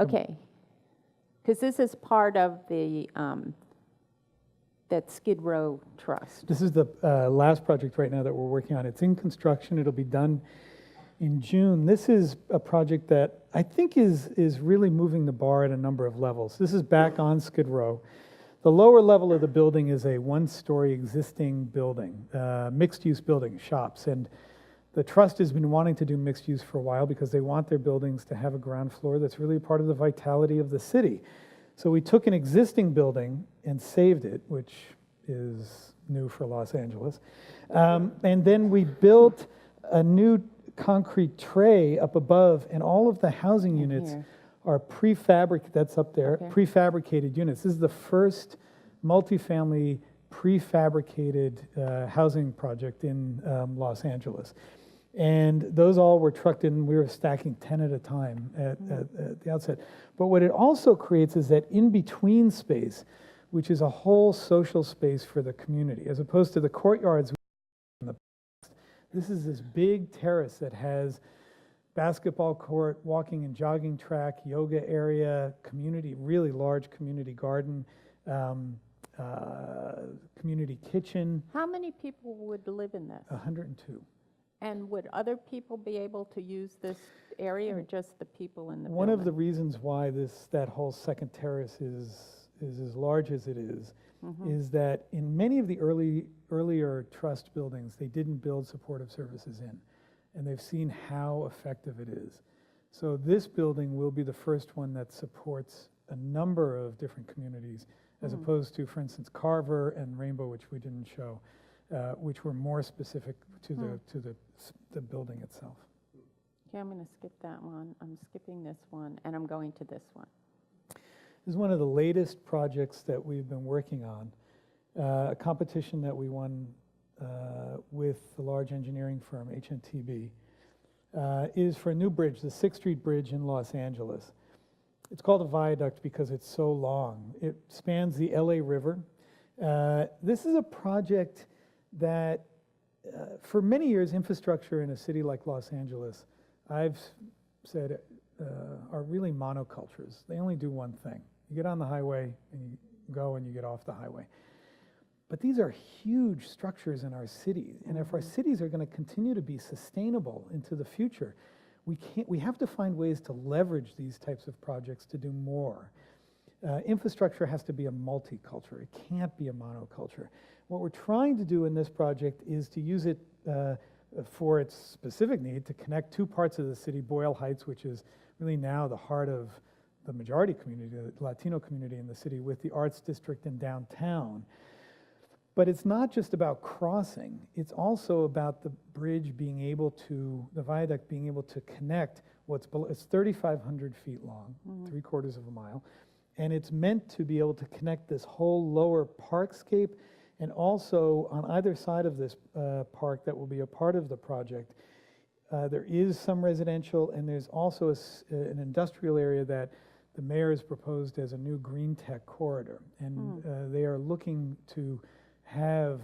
Okay, because this is part of the, that Skid Row Trust. This is the last project right now that we're working on. It's in construction. It'll be done in June. This is a project that I think is really moving the bar at a number of levels. This is back on Skid Row. The lower level of the building is a one-story existing building, mixed-use building, shops. And the trust has been wanting to do mixed use for a while because they want their buildings to have a ground floor that's really part of the vitality of the city. So we took an existing building and saved it, which is new for Los Angeles. And then we built a new concrete tray up above, and all of the housing units are prefabricated, that's up there, prefabricated units. This is the first multifamily prefabricated housing project in Los Angeles. And those all were trucked in. We were stacking 10 at a time at the outset. But what it also creates is that in-between space, which is a whole social space for the community, as opposed to the courtyards in the past. This is this big terrace that has basketball court, walking and jogging track, yoga area, community, really large community garden, community kitchen. How many people would live in this? 102. And would other people be able to use this area, or just the people in the One building? of the reasons why that whole second terrace is as large as it is that in many of the earlier trust buildings, they didn't build supportive services in, and they've seen how effective it is. So this building will be the first one that supports a number of different communities, as opposed to, for instance, Carver and Rainbow, which we didn't show, which were more specific to the building itself. Okay, I'm going to skip that one. I'm skipping this one, and I'm going to this one. This is one of the latest projects that we've been working on, a competition that we won with the large engineering firm, HNTB, is for a new bridge, the 6th Street Bridge in Los Angeles. It's called a viaduct because it's so long. It spans the LA River. This is a project that, for many years, infrastructure in a city like Los Angeles, I've said, are really monocultures. They only do one thing. You get on the highway, and you go, and you get off the highway. But these are huge structures in our cities, and if our cities are going to continue to be sustainable into the future, we have to find ways to leverage these types of projects to do more. Infrastructure has to be a multiculture. It can't be a monoculture. What we're trying to do in this project is to use it for its specific need to connect two parts of the city, Boyle Heights, which is really now the heart of the majority community, the Latino community in the city, with the Arts District in downtown. But it's not just about crossing, it's also about the bridge being able to, the viaduct being able to connect what's below. It's 3,500 feet long, 3/4 of a mile, and it's meant to be able to connect this whole lower parkscape, and also on either side of this park that will be a part of the project, there is some residential, and there's also an industrial area that the mayor has proposed as a new green tech corridor, and they are looking to have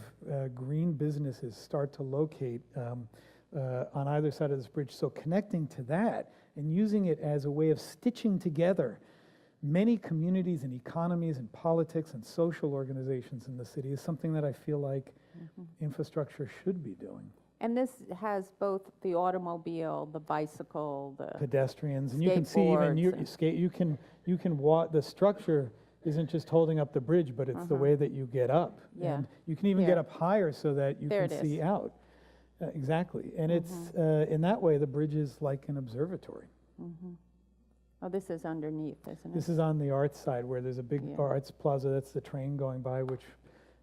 green businesses start to locate on either side of this bridge. So connecting to that and using it as a way of stitching together many communities and economies and politics and social organizations in the city is something that I feel like infrastructure should be doing. And this has both the automobile, the bicycle, the Pedestrians, and you can see even you can walk. The structure isn't just holding up the bridge, but it's the way that you get up. Yeah. And you can even get up higher so that you There can it see is. out. Exactly. And it's, in that way, the bridge is like an observatory. Oh, this is underneath, isn't it? This is on the arts side where there's a big Yeah. arts plaza. That's the train going by, which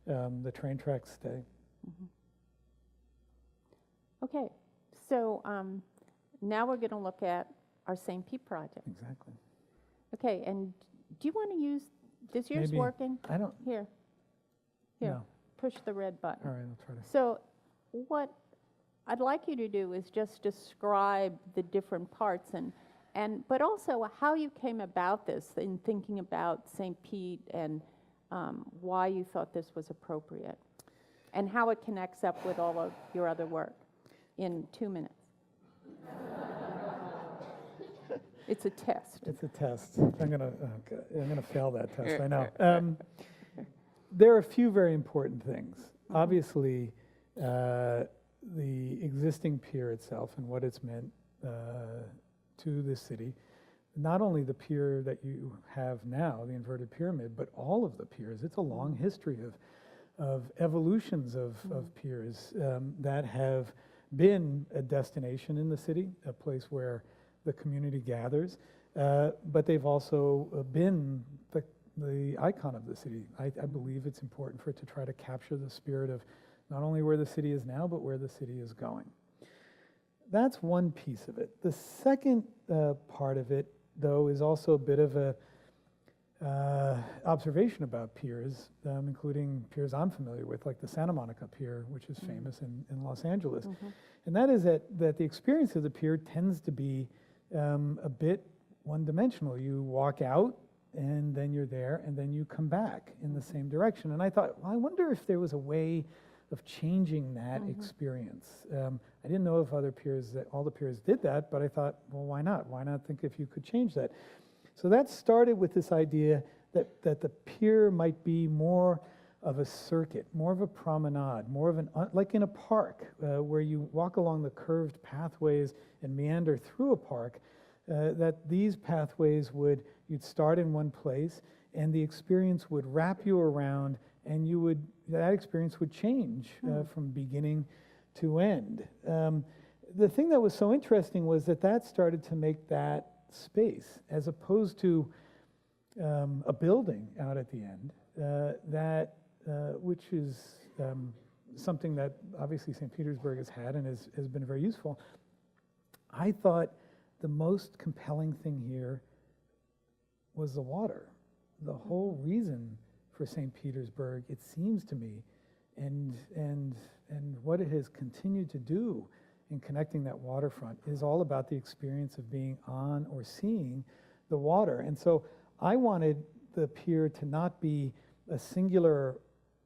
the train tracks stay. Okay, so now we're going to look at our St. Pete project. Exactly. Okay, and do you want to use, is yours Maybe- working? I don't, Here, here, no. push the red button. All right, I'll try to. So what I'd like you to do is just describe the different parts but also how you came about this in thinking about St. Pete and why you thought this was appropriate and how it connects up with all of your other work in 2 minutes. It's a test. It's a test. I'm gonna fail that test. I know. There are a few very important things. Obviously, the existing pier itself and what it's meant to the city. Not only the pier that you have now, the inverted pyramid, but all of the piers. It's a long history of evolutions of piers that have been a destination in the city, a place where the community gathers, but they've also been the icon of the city. I believe it's important for it to try to capture the spirit of not only where the city is now, but where the city is going. That's one piece of it. The second part of it, though, is also a bit of a observation about piers, including piers I'm familiar with, like the Santa Monica Pier, which is famous in Los Angeles. And that is that the experience of the pier tends to be a bit one-dimensional. You walk out, and then you're there, and then you come back in the same direction. And I thought, well, I wonder if there was a way of changing that experience. I didn't know if other piers, all the piers did that, but I thought, well, why not? Why not think if you could change that? So that started with this idea that the pier might be more of a circuit, more of a promenade, more of an, like in a park, where you walk along the curved pathways and meander through a park, that these pathways you'd start in one place, and the experience would wrap you around, and that experience would change from beginning to end. The thing that was so interesting was that started to make that space, as opposed to a building out at the end, which is something that obviously St. Petersburg has had and has been very useful. I thought the most compelling thing here was the water. The whole reason for St. Petersburg, it seems to me, and what it has continued to do in connecting that waterfront is all about the experience of being on or seeing the water. And so I wanted the pier to not be a singular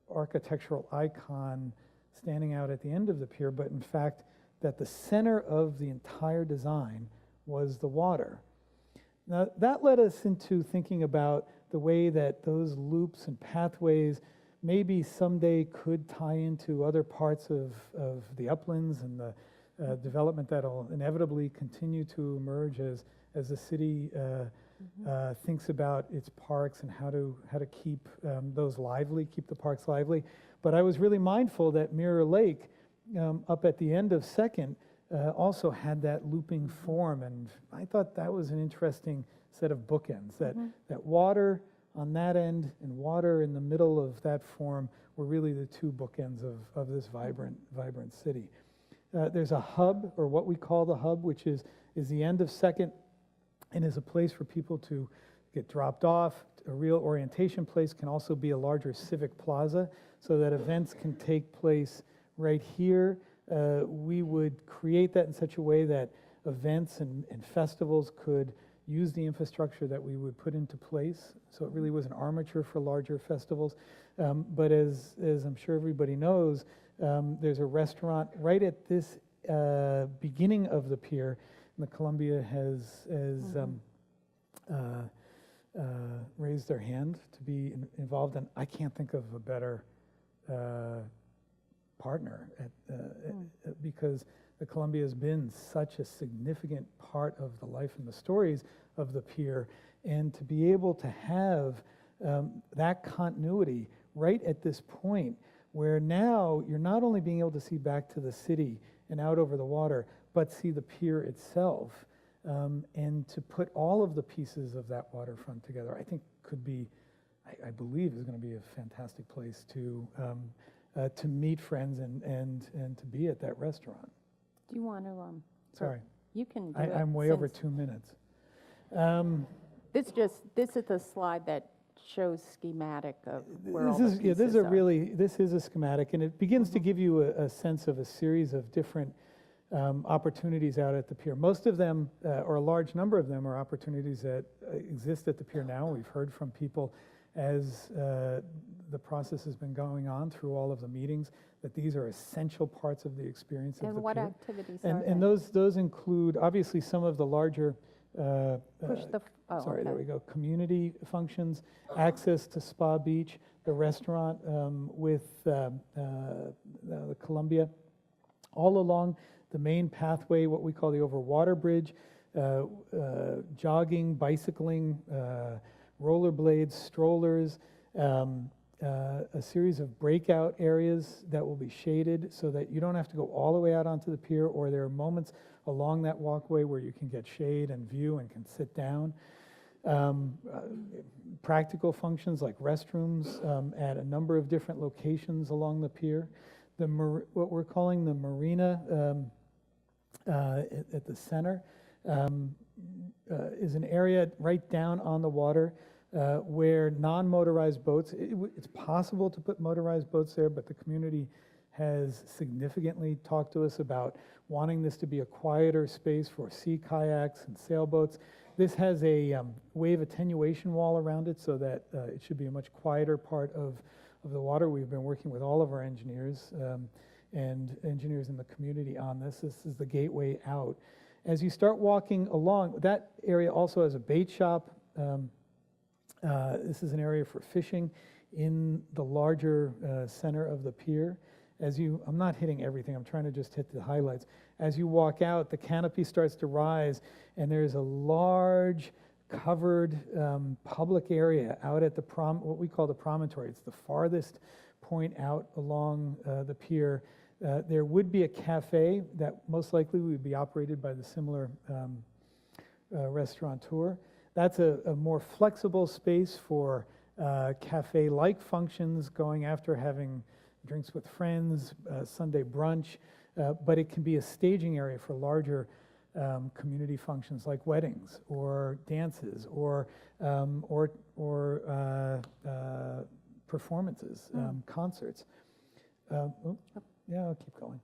architectural icon standing out at the end of the pier, but in fact that the center of the entire design was the water. Now that led us into thinking about the way that those loops and pathways maybe someday could tie into other parts of the uplands and the development that'll inevitably continue to emerge as the city thinks about its parks and how to keep those lively, keep the parks lively. But I was really mindful that Mirror Lake up at the end of Second also had that looping form, and I thought that was an interesting set of bookends, that water on that end and water in the middle of that form were really the two bookends of this vibrant city. There's a hub, or what we call the hub, which is the end of Second and is a place for people to get dropped off. A real orientation place, can also be a larger civic plaza so that events can take place right here. We would create that in such a way that events and festivals could use the infrastructure that we would put into place. So it really was an armature for larger festivals. But as I'm sure everybody knows, there's a restaurant right at this beginning of the pier, and the Columbia has raised their hand to be involved, and I can't think of a better partner because the Columbia has been such a significant part of the life and the stories of the pier, and to be able to have that continuity right at this point where now you're not only being able to see back to the city and out over the water, but see the pier itself, and to put all of the pieces of that waterfront together, I think could be, I believe is going to be a fantastic place to meet friends and to be at that restaurant. Do you want to, Sorry. You can do it. I'm way over 2 minutes. This is the slide that shows schematic of where all This the is pieces are. this is a schematic, and it begins to give you a sense of a series of different opportunities out at the pier. Most of them, or a large number of them, are opportunities that exist at the pier now. We've heard from people as the process has been going on through all of the meetings that these are essential parts of the experience of And the what pier. activities are And those include obviously some of the larger okay. there we go. Community functions, access to Spa Beach, the restaurant with the Columbia, all along the main pathway, what we call the Overwater Bridge, jogging, bicycling, rollerblades, strollers, a series of breakout areas that will be shaded so that you don't have to go all the way out onto the pier, or there are moments along that walkway where you can get shade and view and can sit down. Practical functions like restrooms at a number of different locations along the pier. What we're calling the marina at the center is an area right down on the water where non-motorized boats, it's possible to put motorized boats there, but the community has significantly talked to us about wanting this to be a quieter space for sea kayaks and sailboats. This has a wave attenuation wall around it so that it should be a much quieter part of the water. We've been working with all of our engineers and engineers in the community on this. This is the gateway out. As you start walking along, that area also has a bait shop. This is an area for fishing in the larger center of the pier. I'm not hitting everything, I'm trying to just hit the highlights. As you walk out, the canopy starts to rise, and there's a large covered public area out at what we call the promontory. It's the farthest point out along the pier. There would be a cafe that most likely would be operated by the similar restaurateur. That's a more flexible space for cafe-like functions, going after having drinks with friends, Sunday brunch, but it can be a staging area for larger community functions like weddings or dances or performances, concerts. Yeah, I'll keep going.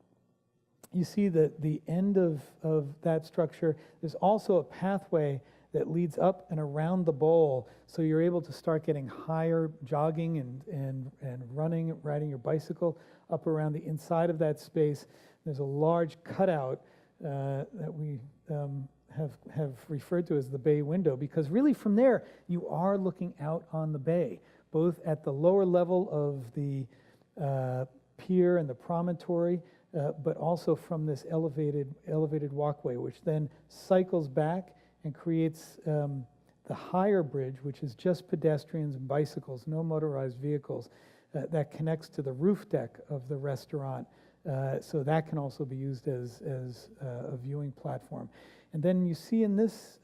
You see that the end of that structure, there's also a pathway that leads up and around the bowl, so you're able to start getting higher, jogging and running, riding your bicycle up around the inside of that space. There's a large cutout that we have referred to as the bay window, because really from there you are looking out on the bay, both at the lower level of the pier and the promontory, but also from this elevated walkway, which then cycles back and creates the higher bridge, which is just pedestrians and bicycles, no motorized vehicles, that connects to the roof deck of the restaurant. So that can also be used as a viewing platform. And then you see in this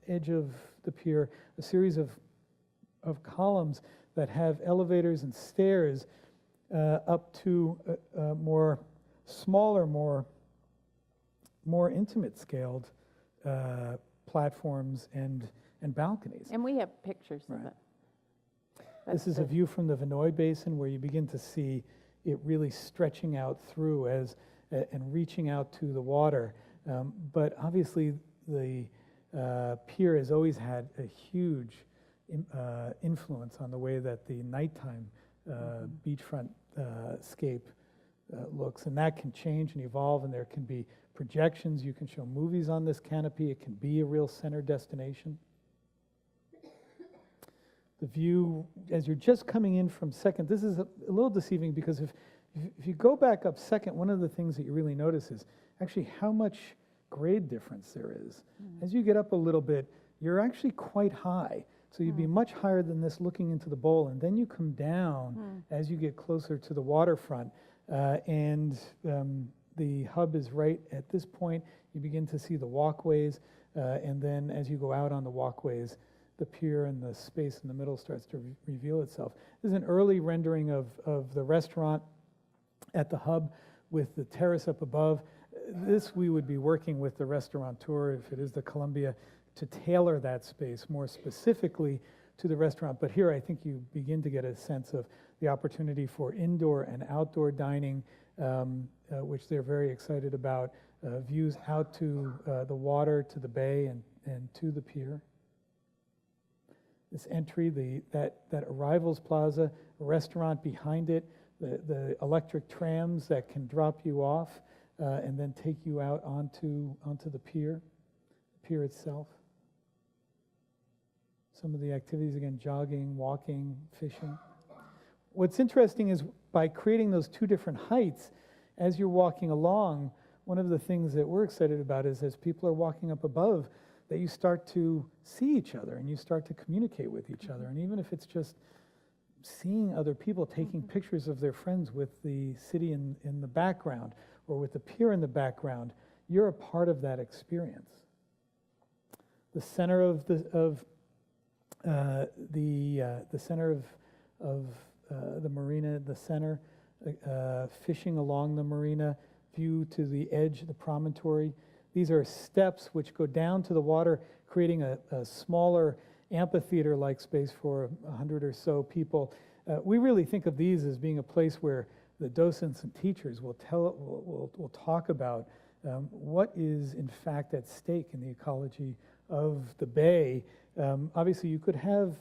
edge of the pier a series of columns that have elevators and stairs up to more smaller, more intimate scaled platforms and balconies. And we have pictures of it. This is a view from the Vinoy Basin where you begin to see it really stretching out through and reaching out to the water. But obviously the pier has always had a huge influence on the way that the nighttime beachfront scape looks, and that can change and evolve, and there can be projections. You can show movies on this canopy. It can be a real center destination. The view, as you're just coming in from Second, this is a little deceiving, because if you go back up Second, one of the things that you really notice is actually how much grade difference there is. As you get up a little bit, you're actually quite high. So you'd be much higher than this looking into the bowl, and then you come down as you get closer to the waterfront, and the hub is right at this point. You begin to see the walkways, and then as you go out on the walkways, the pier and the space in the middle starts to reveal itself. This is an early rendering of the restaurant at the hub with the terrace up above. This we would be working with the restaurateur, if it is the Columbia, to tailor that space more specifically to the restaurant. But here I think you begin to get a sense of the opportunity for indoor and outdoor dining, which they're very excited about, views out to the water, to the bay, and to the pier. This entry, that arrivals plaza, a restaurant behind it, the electric trams that can drop you off and then take you out onto the pier itself. Some of the activities, again, jogging, walking, fishing. What's interesting is by creating those two different heights, as you're walking along, one of the things that we're excited about is as people are walking up above, that you start to see each other and you start to communicate with each other. And even if it's just seeing other people taking pictures of their friends with the city in the background or with the pier in the background, you're a part of that experience. The center of the center of the marina, the center, fishing along the marina, view to the edge, the promontory. These are steps which go down to the water, creating a smaller amphitheater-like space for 100 or so people. We really think of these as being a place where the docents and teachers will talk about what is in fact at stake in the ecology of the bay. Obviously, you could have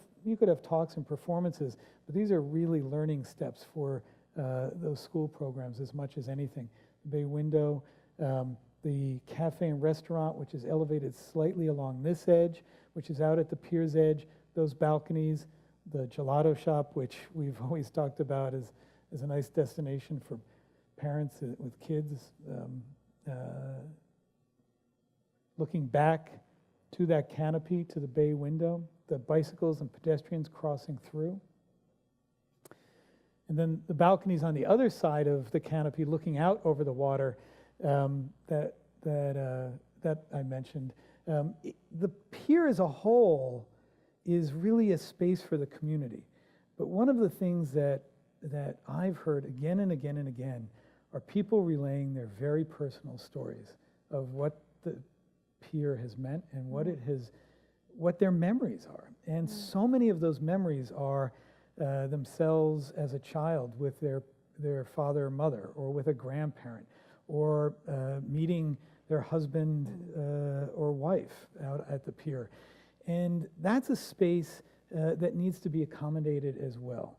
talks and performances, but these are really learning steps for those school programs as much as anything. The bay window, the cafe and restaurant, which is elevated slightly along this edge, which is out at the pier's edge, those balconies, the gelato shop, which we've always talked about as a nice destination for parents with kids. Looking back to that canopy, to the bay window, the bicycles and pedestrians crossing through. And then the balconies on the other side of the canopy looking out over the water that I mentioned. The pier as a whole is really a space for the community. But one of the things that I've heard again and again and again are people relaying their very personal stories of what the pier has meant and what their memories are. And so many of those memories are themselves as a child with their father or mother, or with a grandparent, or meeting their husband or wife out at the pier. And that's a space that needs to be accommodated as well.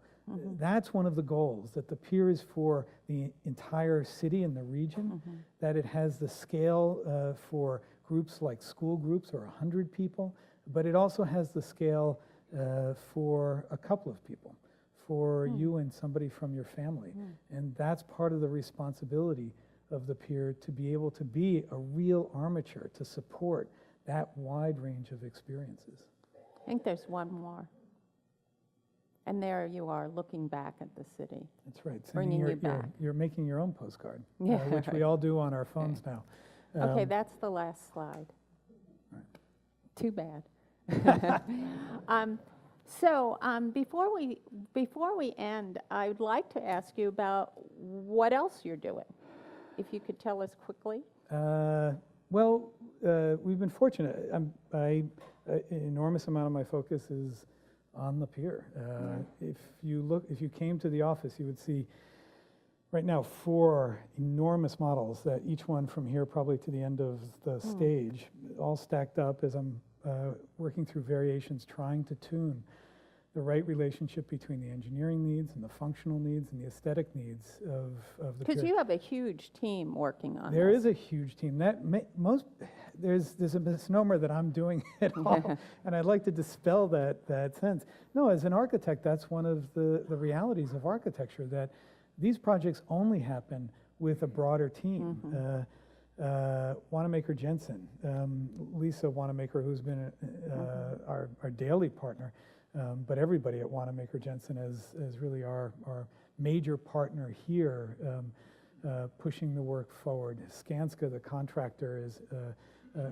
That's one of the goals, that the pier is for the entire city and the region, that it has the scale for groups like school groups or 100 people, but it also has the scale for a couple of people, for you and somebody from your family. And that's part of the responsibility of the pier, to be able to be a real armature to support that wide range of experiences. I think there's one more. And there you are looking back at the city. That's right. Bringing you back. You're making your own postcard, Yeah, which we all do on our phones now. Okay, that's the last slide. Right. Too bad. Before we end, I would like to ask you about what else you're doing. If you could tell us quickly. We've been fortunate. An enormous amount of my focus is on the pier. If you came to the office, you would see right now 4 enormous models, that each one from here probably to the end of the stage, all stacked up as I'm working through variations, trying to tune the right relationship between the engineering needs and the functional needs and the aesthetic needs of the pier. Because you have a huge team working on There this. is a huge team. There's a misnomer that I'm doing it all, and I'd like to dispel that sense. No, as an architect, that's one of the realities of architecture, that these projects only happen with a broader team. Wanamaker Jensen, Lisa Wanamaker, who's been our daily partner, but everybody at Wanamaker Jensen is really our major partner here, pushing the work forward. Skanska, the contractor, is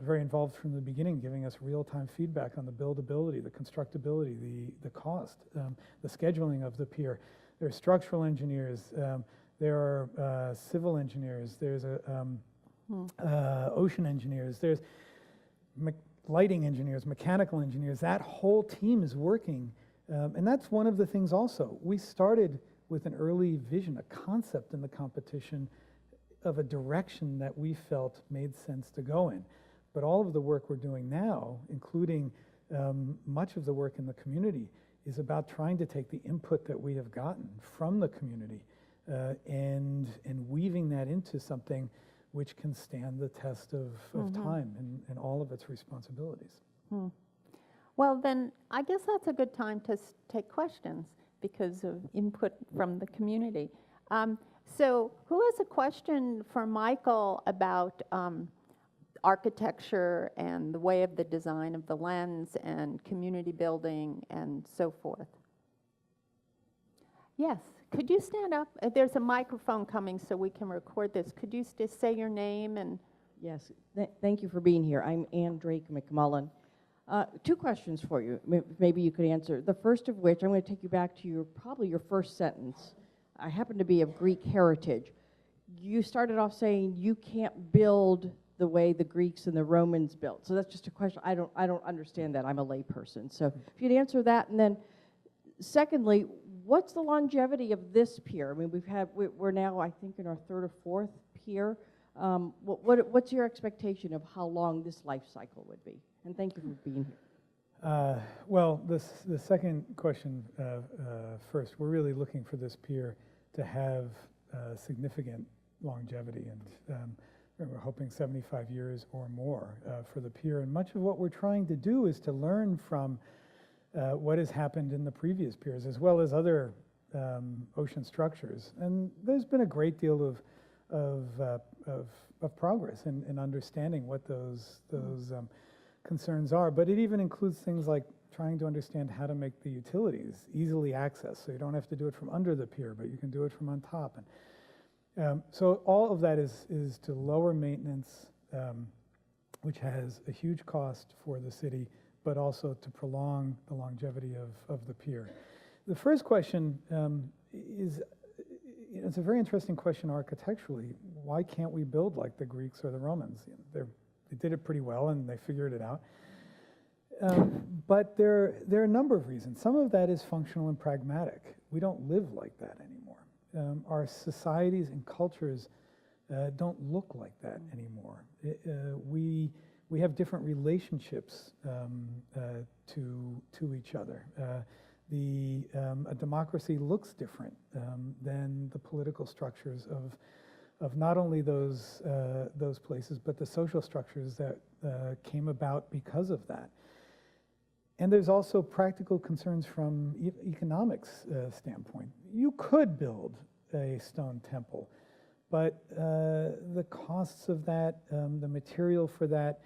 very involved from the beginning, giving us real-time feedback on the buildability, the constructability, the cost, the scheduling of the pier. There are structural engineers, there are civil engineers, there's ocean engineers, there's lighting engineers, mechanical engineers. That whole team is working, and that's one of the things also. We started with an early vision, a concept in the competition of a direction that we felt made sense to go in. But all of the work we're doing now, including much of the work in the community, is about trying to take the input that we have gotten from the community and weaving that into something which can stand the test of time and all of its responsibilities. Well, then, I guess that's a good time to take questions because of input from the community. So who has a question for Michael about architecture and the way of the design of the lens and community building and so forth? Yes, could you stand up? There's a microphone coming so we can record this. Could you just say your name and... Yes, thank you for being here. I'm Ann Drake McMullen. Two questions for you, maybe you could answer. The first of which, I'm going to take you back to probably your first sentence. I happen to be of Greek heritage. You started off saying you can't build the way the Greeks and the Romans built. So that's just a question. I don't understand that. I'm a layperson. So if you'd answer that, and then secondly, what's the longevity of this pier? I mean, we're now, I think, in our third or fourth pier. What's your expectation of how long this life cycle would be? And thank you for being here. Well, the second question first. We're really looking for this pier to have significant longevity, and we're hoping 75 years or more for the pier. And much of what we're trying to do is to learn from what has happened in the previous piers, as well as other ocean structures. And there's been a great deal of progress in understanding what those concerns are, but it even includes things like trying to understand how to make the utilities easily accessed, so you don't have to do it from under the pier, but you can do it from on top. And so all of that is to lower maintenance, which has a huge cost for the city, but also to prolong the longevity of the pier. The first question is, it's a very interesting question architecturally. Why can't we build like the Greeks or the Romans? They did it pretty well, and they figured it out. But there are a number of reasons. Some of that is functional and pragmatic. We don't live like that anymore. Our societies and cultures don't look like that anymore. We have different relationships to each other. A democracy looks different than the political structures of not only those places, but the social structures that came about because of that. And there's also practical concerns from economics standpoint. You could build a stone temple, but the costs of that, the material for that,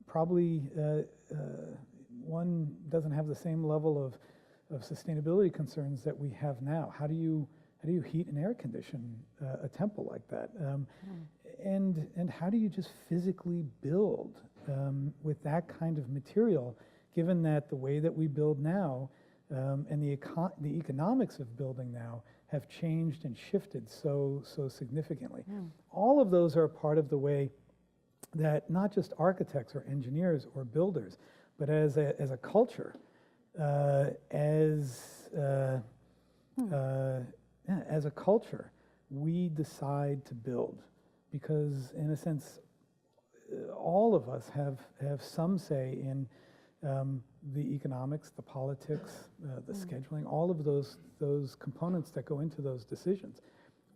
probably one doesn't have the same level of sustainability concerns that we have now. How do you heat and air condition a temple like that? And how do you just physically build with that kind of material, given that the way that we build now and the economics of building now have changed and shifted so significantly? All of those are part of the way that not just architects or engineers or builders, but as a culture, as a culture, we decide to build because, in a sense, all of us have some say in the economics, the politics, the scheduling, all of those components that go into those decisions.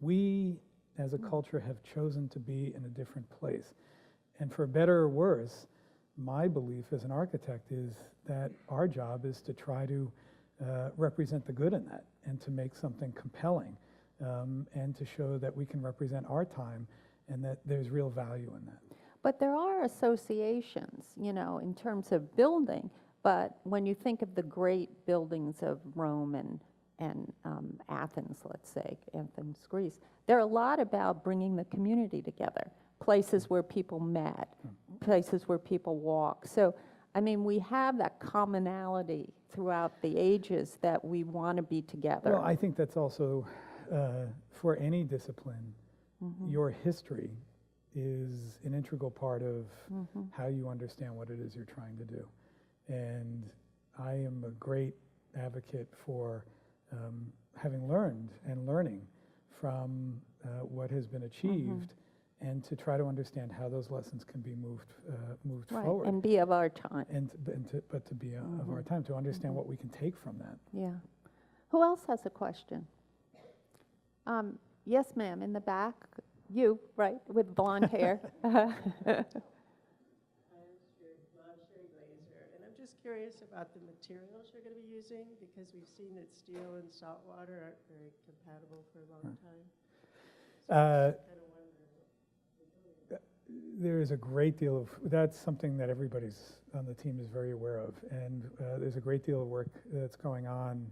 We, as a culture, have chosen to be in a different place. And for better or worse, my belief as an architect is that our job is to try to represent the good in that and to make something compelling and to show that we can represent our time and that there's real value in that. But there are associations, you know, in terms of building, but when you think of the great buildings of Rome and Athens, let's say, Athens, Greece, they're a lot about bringing the community together, places where people met, places where people walk. So, I mean, we have that commonality throughout the ages that we want to be together. Well, I think that's also, for any discipline, your history is an integral part of how you understand what it is you're trying to do. And I am a great advocate for having learned and learning from what has been achieved, and to try to understand how those lessons can be moved Right, forward. and be of our time. But to be of our time, to understand what we can take from that. Yeah. Who else has a question? Yes, ma'am, in the back. You, right, with blonde hair. I'm Sherry Glazer, and I'm just curious about the materials you're going to be using, because we've seen that steel and salt water aren't very compatible for a long time. So I kind of wonder. There is a great deal of, that's something that everybody's on the team is very aware of, and there's a great deal of work that's going on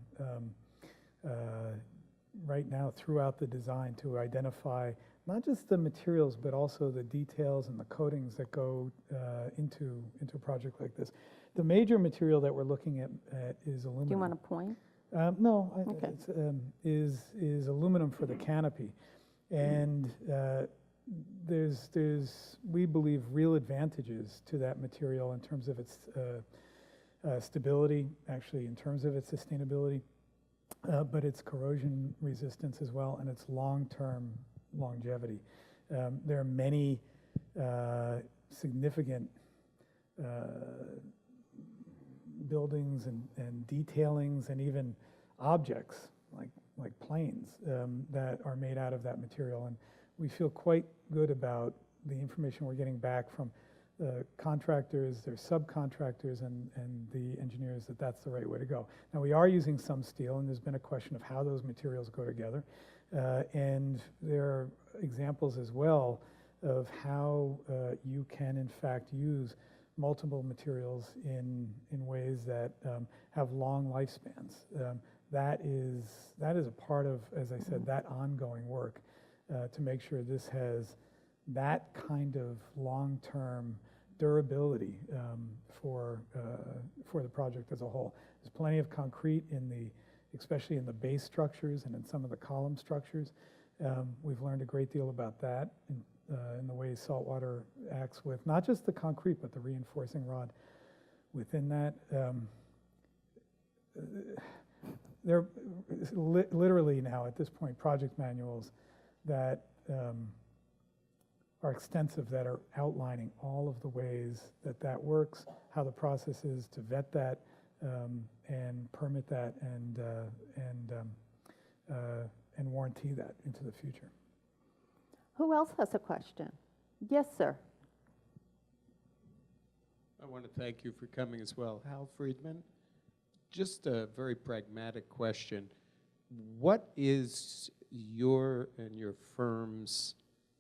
right now throughout the design to identify not just the materials, but also the details and the coatings that go into a project like this. The major material that we're looking at is aluminum. Do you want to point? No, Okay. it's, is aluminum for the canopy, and there's we believe real advantages to that material in terms of its stability, actually in terms of its sustainability, but its corrosion resistance as well, and its long-term longevity. There are many significant buildings and detailings and even objects like planes that are made out of that material, and we feel quite good about the information we're getting back from the contractors, their subcontractors, and the engineers that that's the right way to go. Now, we are using some steel, and there's been a question of how those materials go together, and there are examples as well of how you can in fact use multiple materials in ways that have long lifespans. That is a part of, as I said, that ongoing work to make sure this has that kind of long-term durability for the project as a whole. There's plenty of concrete especially in the base structures and in some of the column structures. We've learned a great deal about that in the way saltwater acts with not just the concrete, but the reinforcing rod within that. There are literally now at this point project manuals that are extensive, that are outlining all of the ways that works, how the process is to vet that and permit that and warranty that into the future. Who else has a question? Yes, sir. I want to thank you for coming as well. Hal Friedman, just a very pragmatic question. What is your and your firm's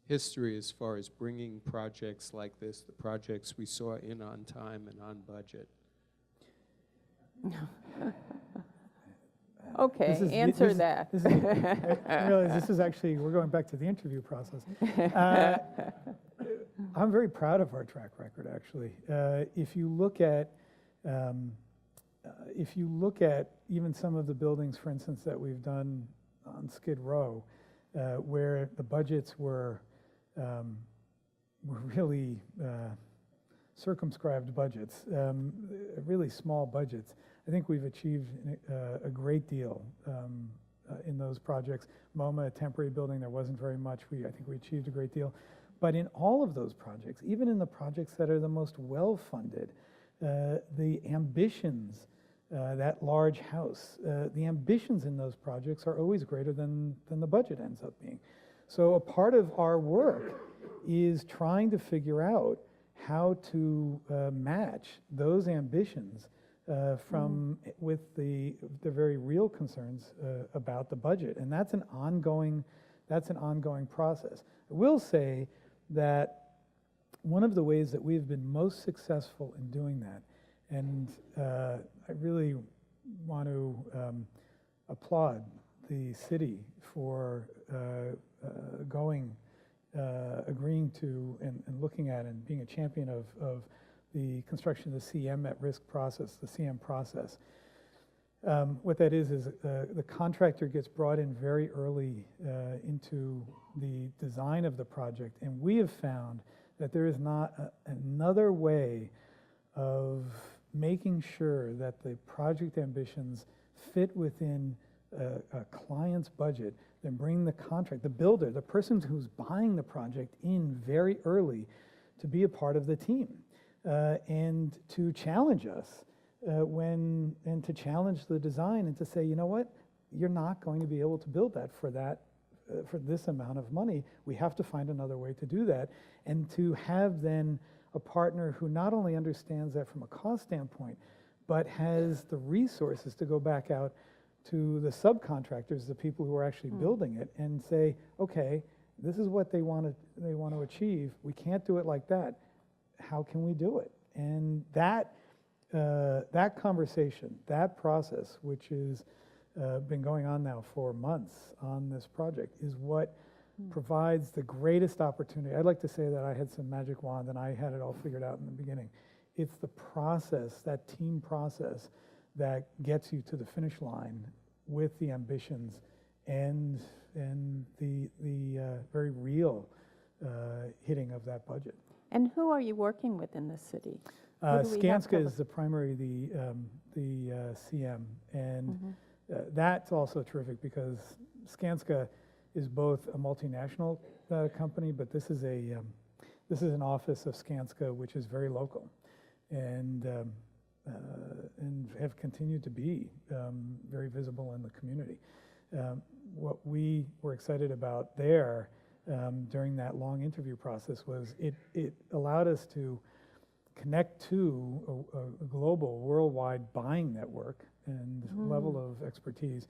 history as far as bringing projects like this, the projects we saw in on time and on budget? Okay, answer that. I realize this is actually, we're going back to the interview process. I'm very proud of our track record, actually. If you look at even some of the buildings, for instance, that we've done on Skid Row, where the budgets were really circumscribed budgets, really small budgets. I think we've achieved a great deal in those projects. MoMA, a temporary building, there wasn't very much. I think we achieved a great deal. But in all of those projects, even in the projects that are the most well-funded, the ambitions, that large house, the ambitions in those projects are always greater than the budget ends up being. So a part of our work is trying to figure out how to match those ambitions with the very real concerns about the budget. And that's an ongoing That's an ongoing process. I will say that one of the ways that we've been most successful in doing that, and I really want to applaud the city for agreeing to and looking at and being a champion of the construction of the CM at risk process, the CM process. What that is the contractor gets brought in very early into the design of the project, and we have found that there is not another way of making sure that the project ambitions fit within a client's budget than bring the builder, the person who's buying the project in very early to be a part of the team and to challenge us and to challenge the design and to say, you know what, you're not going to be able to build that for this amount of money. We have to find another way to do that. And to have then a partner who not only understands that from a cost standpoint, but has the resources to go back out to the subcontractors, the people who are actually building it, and say, okay, this is what they want to achieve. We can't do it like that. How can we do it? And that conversation, that process, which has been going on now for months on this project, is what provides the greatest opportunity. I'd like to say that I had some magic wand and I had it all figured out in the beginning. It's the process, that team process, that gets you to the finish line with the ambitions and the very real hitting of that budget. And who are you working with in this city? Who do we have Skanska covered? is the primary, the CM, and that's also terrific because Skanska is both a multinational company, but this is an office of Skanska which is very local, and have continued to be very visible in the community. What we were excited about there during that long interview process was it allowed us to connect to a global, worldwide buying network and level of expertise,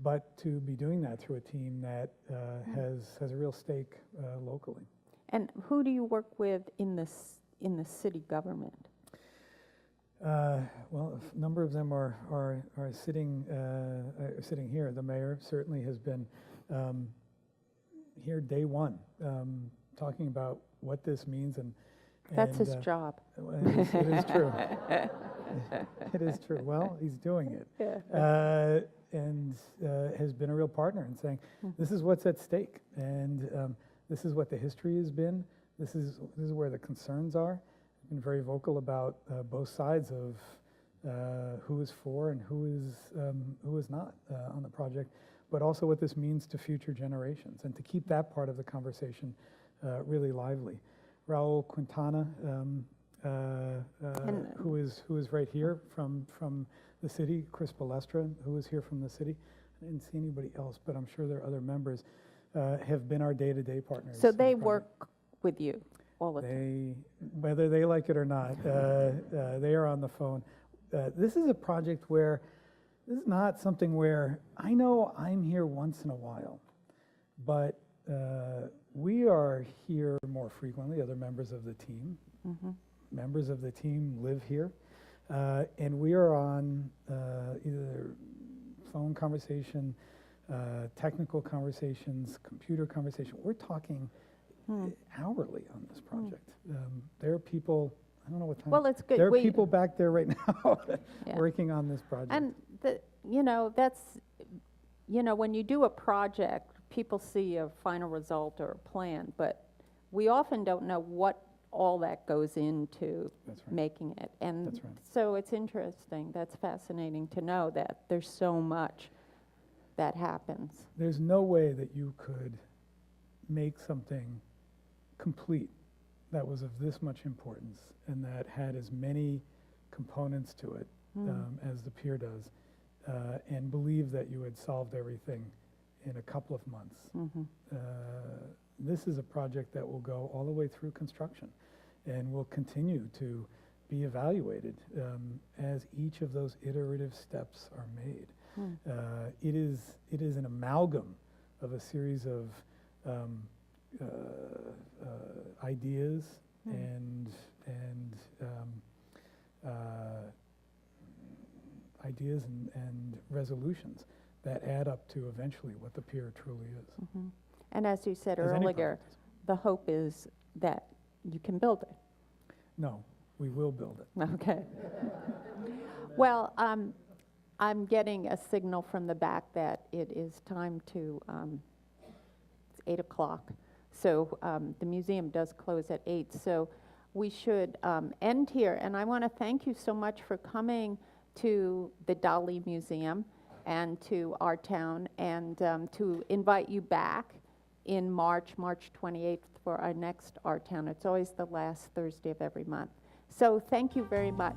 but to be doing that through a team that has a real stake locally. And who do you work with in the city government? Well, a number of them are sitting here. The mayor certainly has been here day one, talking about what this means and That's his job. It is true. It is true. Well, he's doing it. Yeah. And has been a real partner in saying, this is what's at stake, and this is what the history has been. This is where the concerns are. Been very vocal about both sides of who is for and who is not on the project, but also what this means to future generations, and to keep that part of the conversation really lively. Raul Quintana, who is right here from the city, Chris Balestra, who is here from the city. I didn't see anybody else, but I'm sure there are other members, have been our day-to-day partners. So in they the project. work with you all the time? Whether they like it or not, they are on the phone. This is a project where, this is not something where, I know I'm here once in a while, but we are here more frequently, other members of the team. Members of the team live here, and we are on either phone conversation, technical conversations, computer conversation. We're talking hourly on this project. There are people, I don't know what time. Well, it's good. There are people back there right now Yeah. working on this project. And that's, when you do a project, people see a final result or a plan, but we often don't know what all that goes into That's right. making it. And That's right. so it's interesting. That's fascinating to know that there's so much that happens. There's no way that you could make something complete that was of this much importance and that had as many components to it as the pier does, and believe that you had solved everything in a couple of months. This is a project that will go all the way through construction and will continue to be evaluated as each of those iterative steps are made. It is an amalgam of a series of um, ideas and ideas and resolutions that add up to eventually what the pier truly is. And as you said As any earlier, project is. the hope is that you can build it. No, we will build it. Okay. Well, I'm getting a signal from the back that it is time to, it's 8 o'clock. So the museum does close at 8. So we should end here. And I want to thank you so much for coming to the Dali Museum and to our town, and to invite you back in March 28th for our next Our Town. It's always the last Thursday of every month. So thank you very much.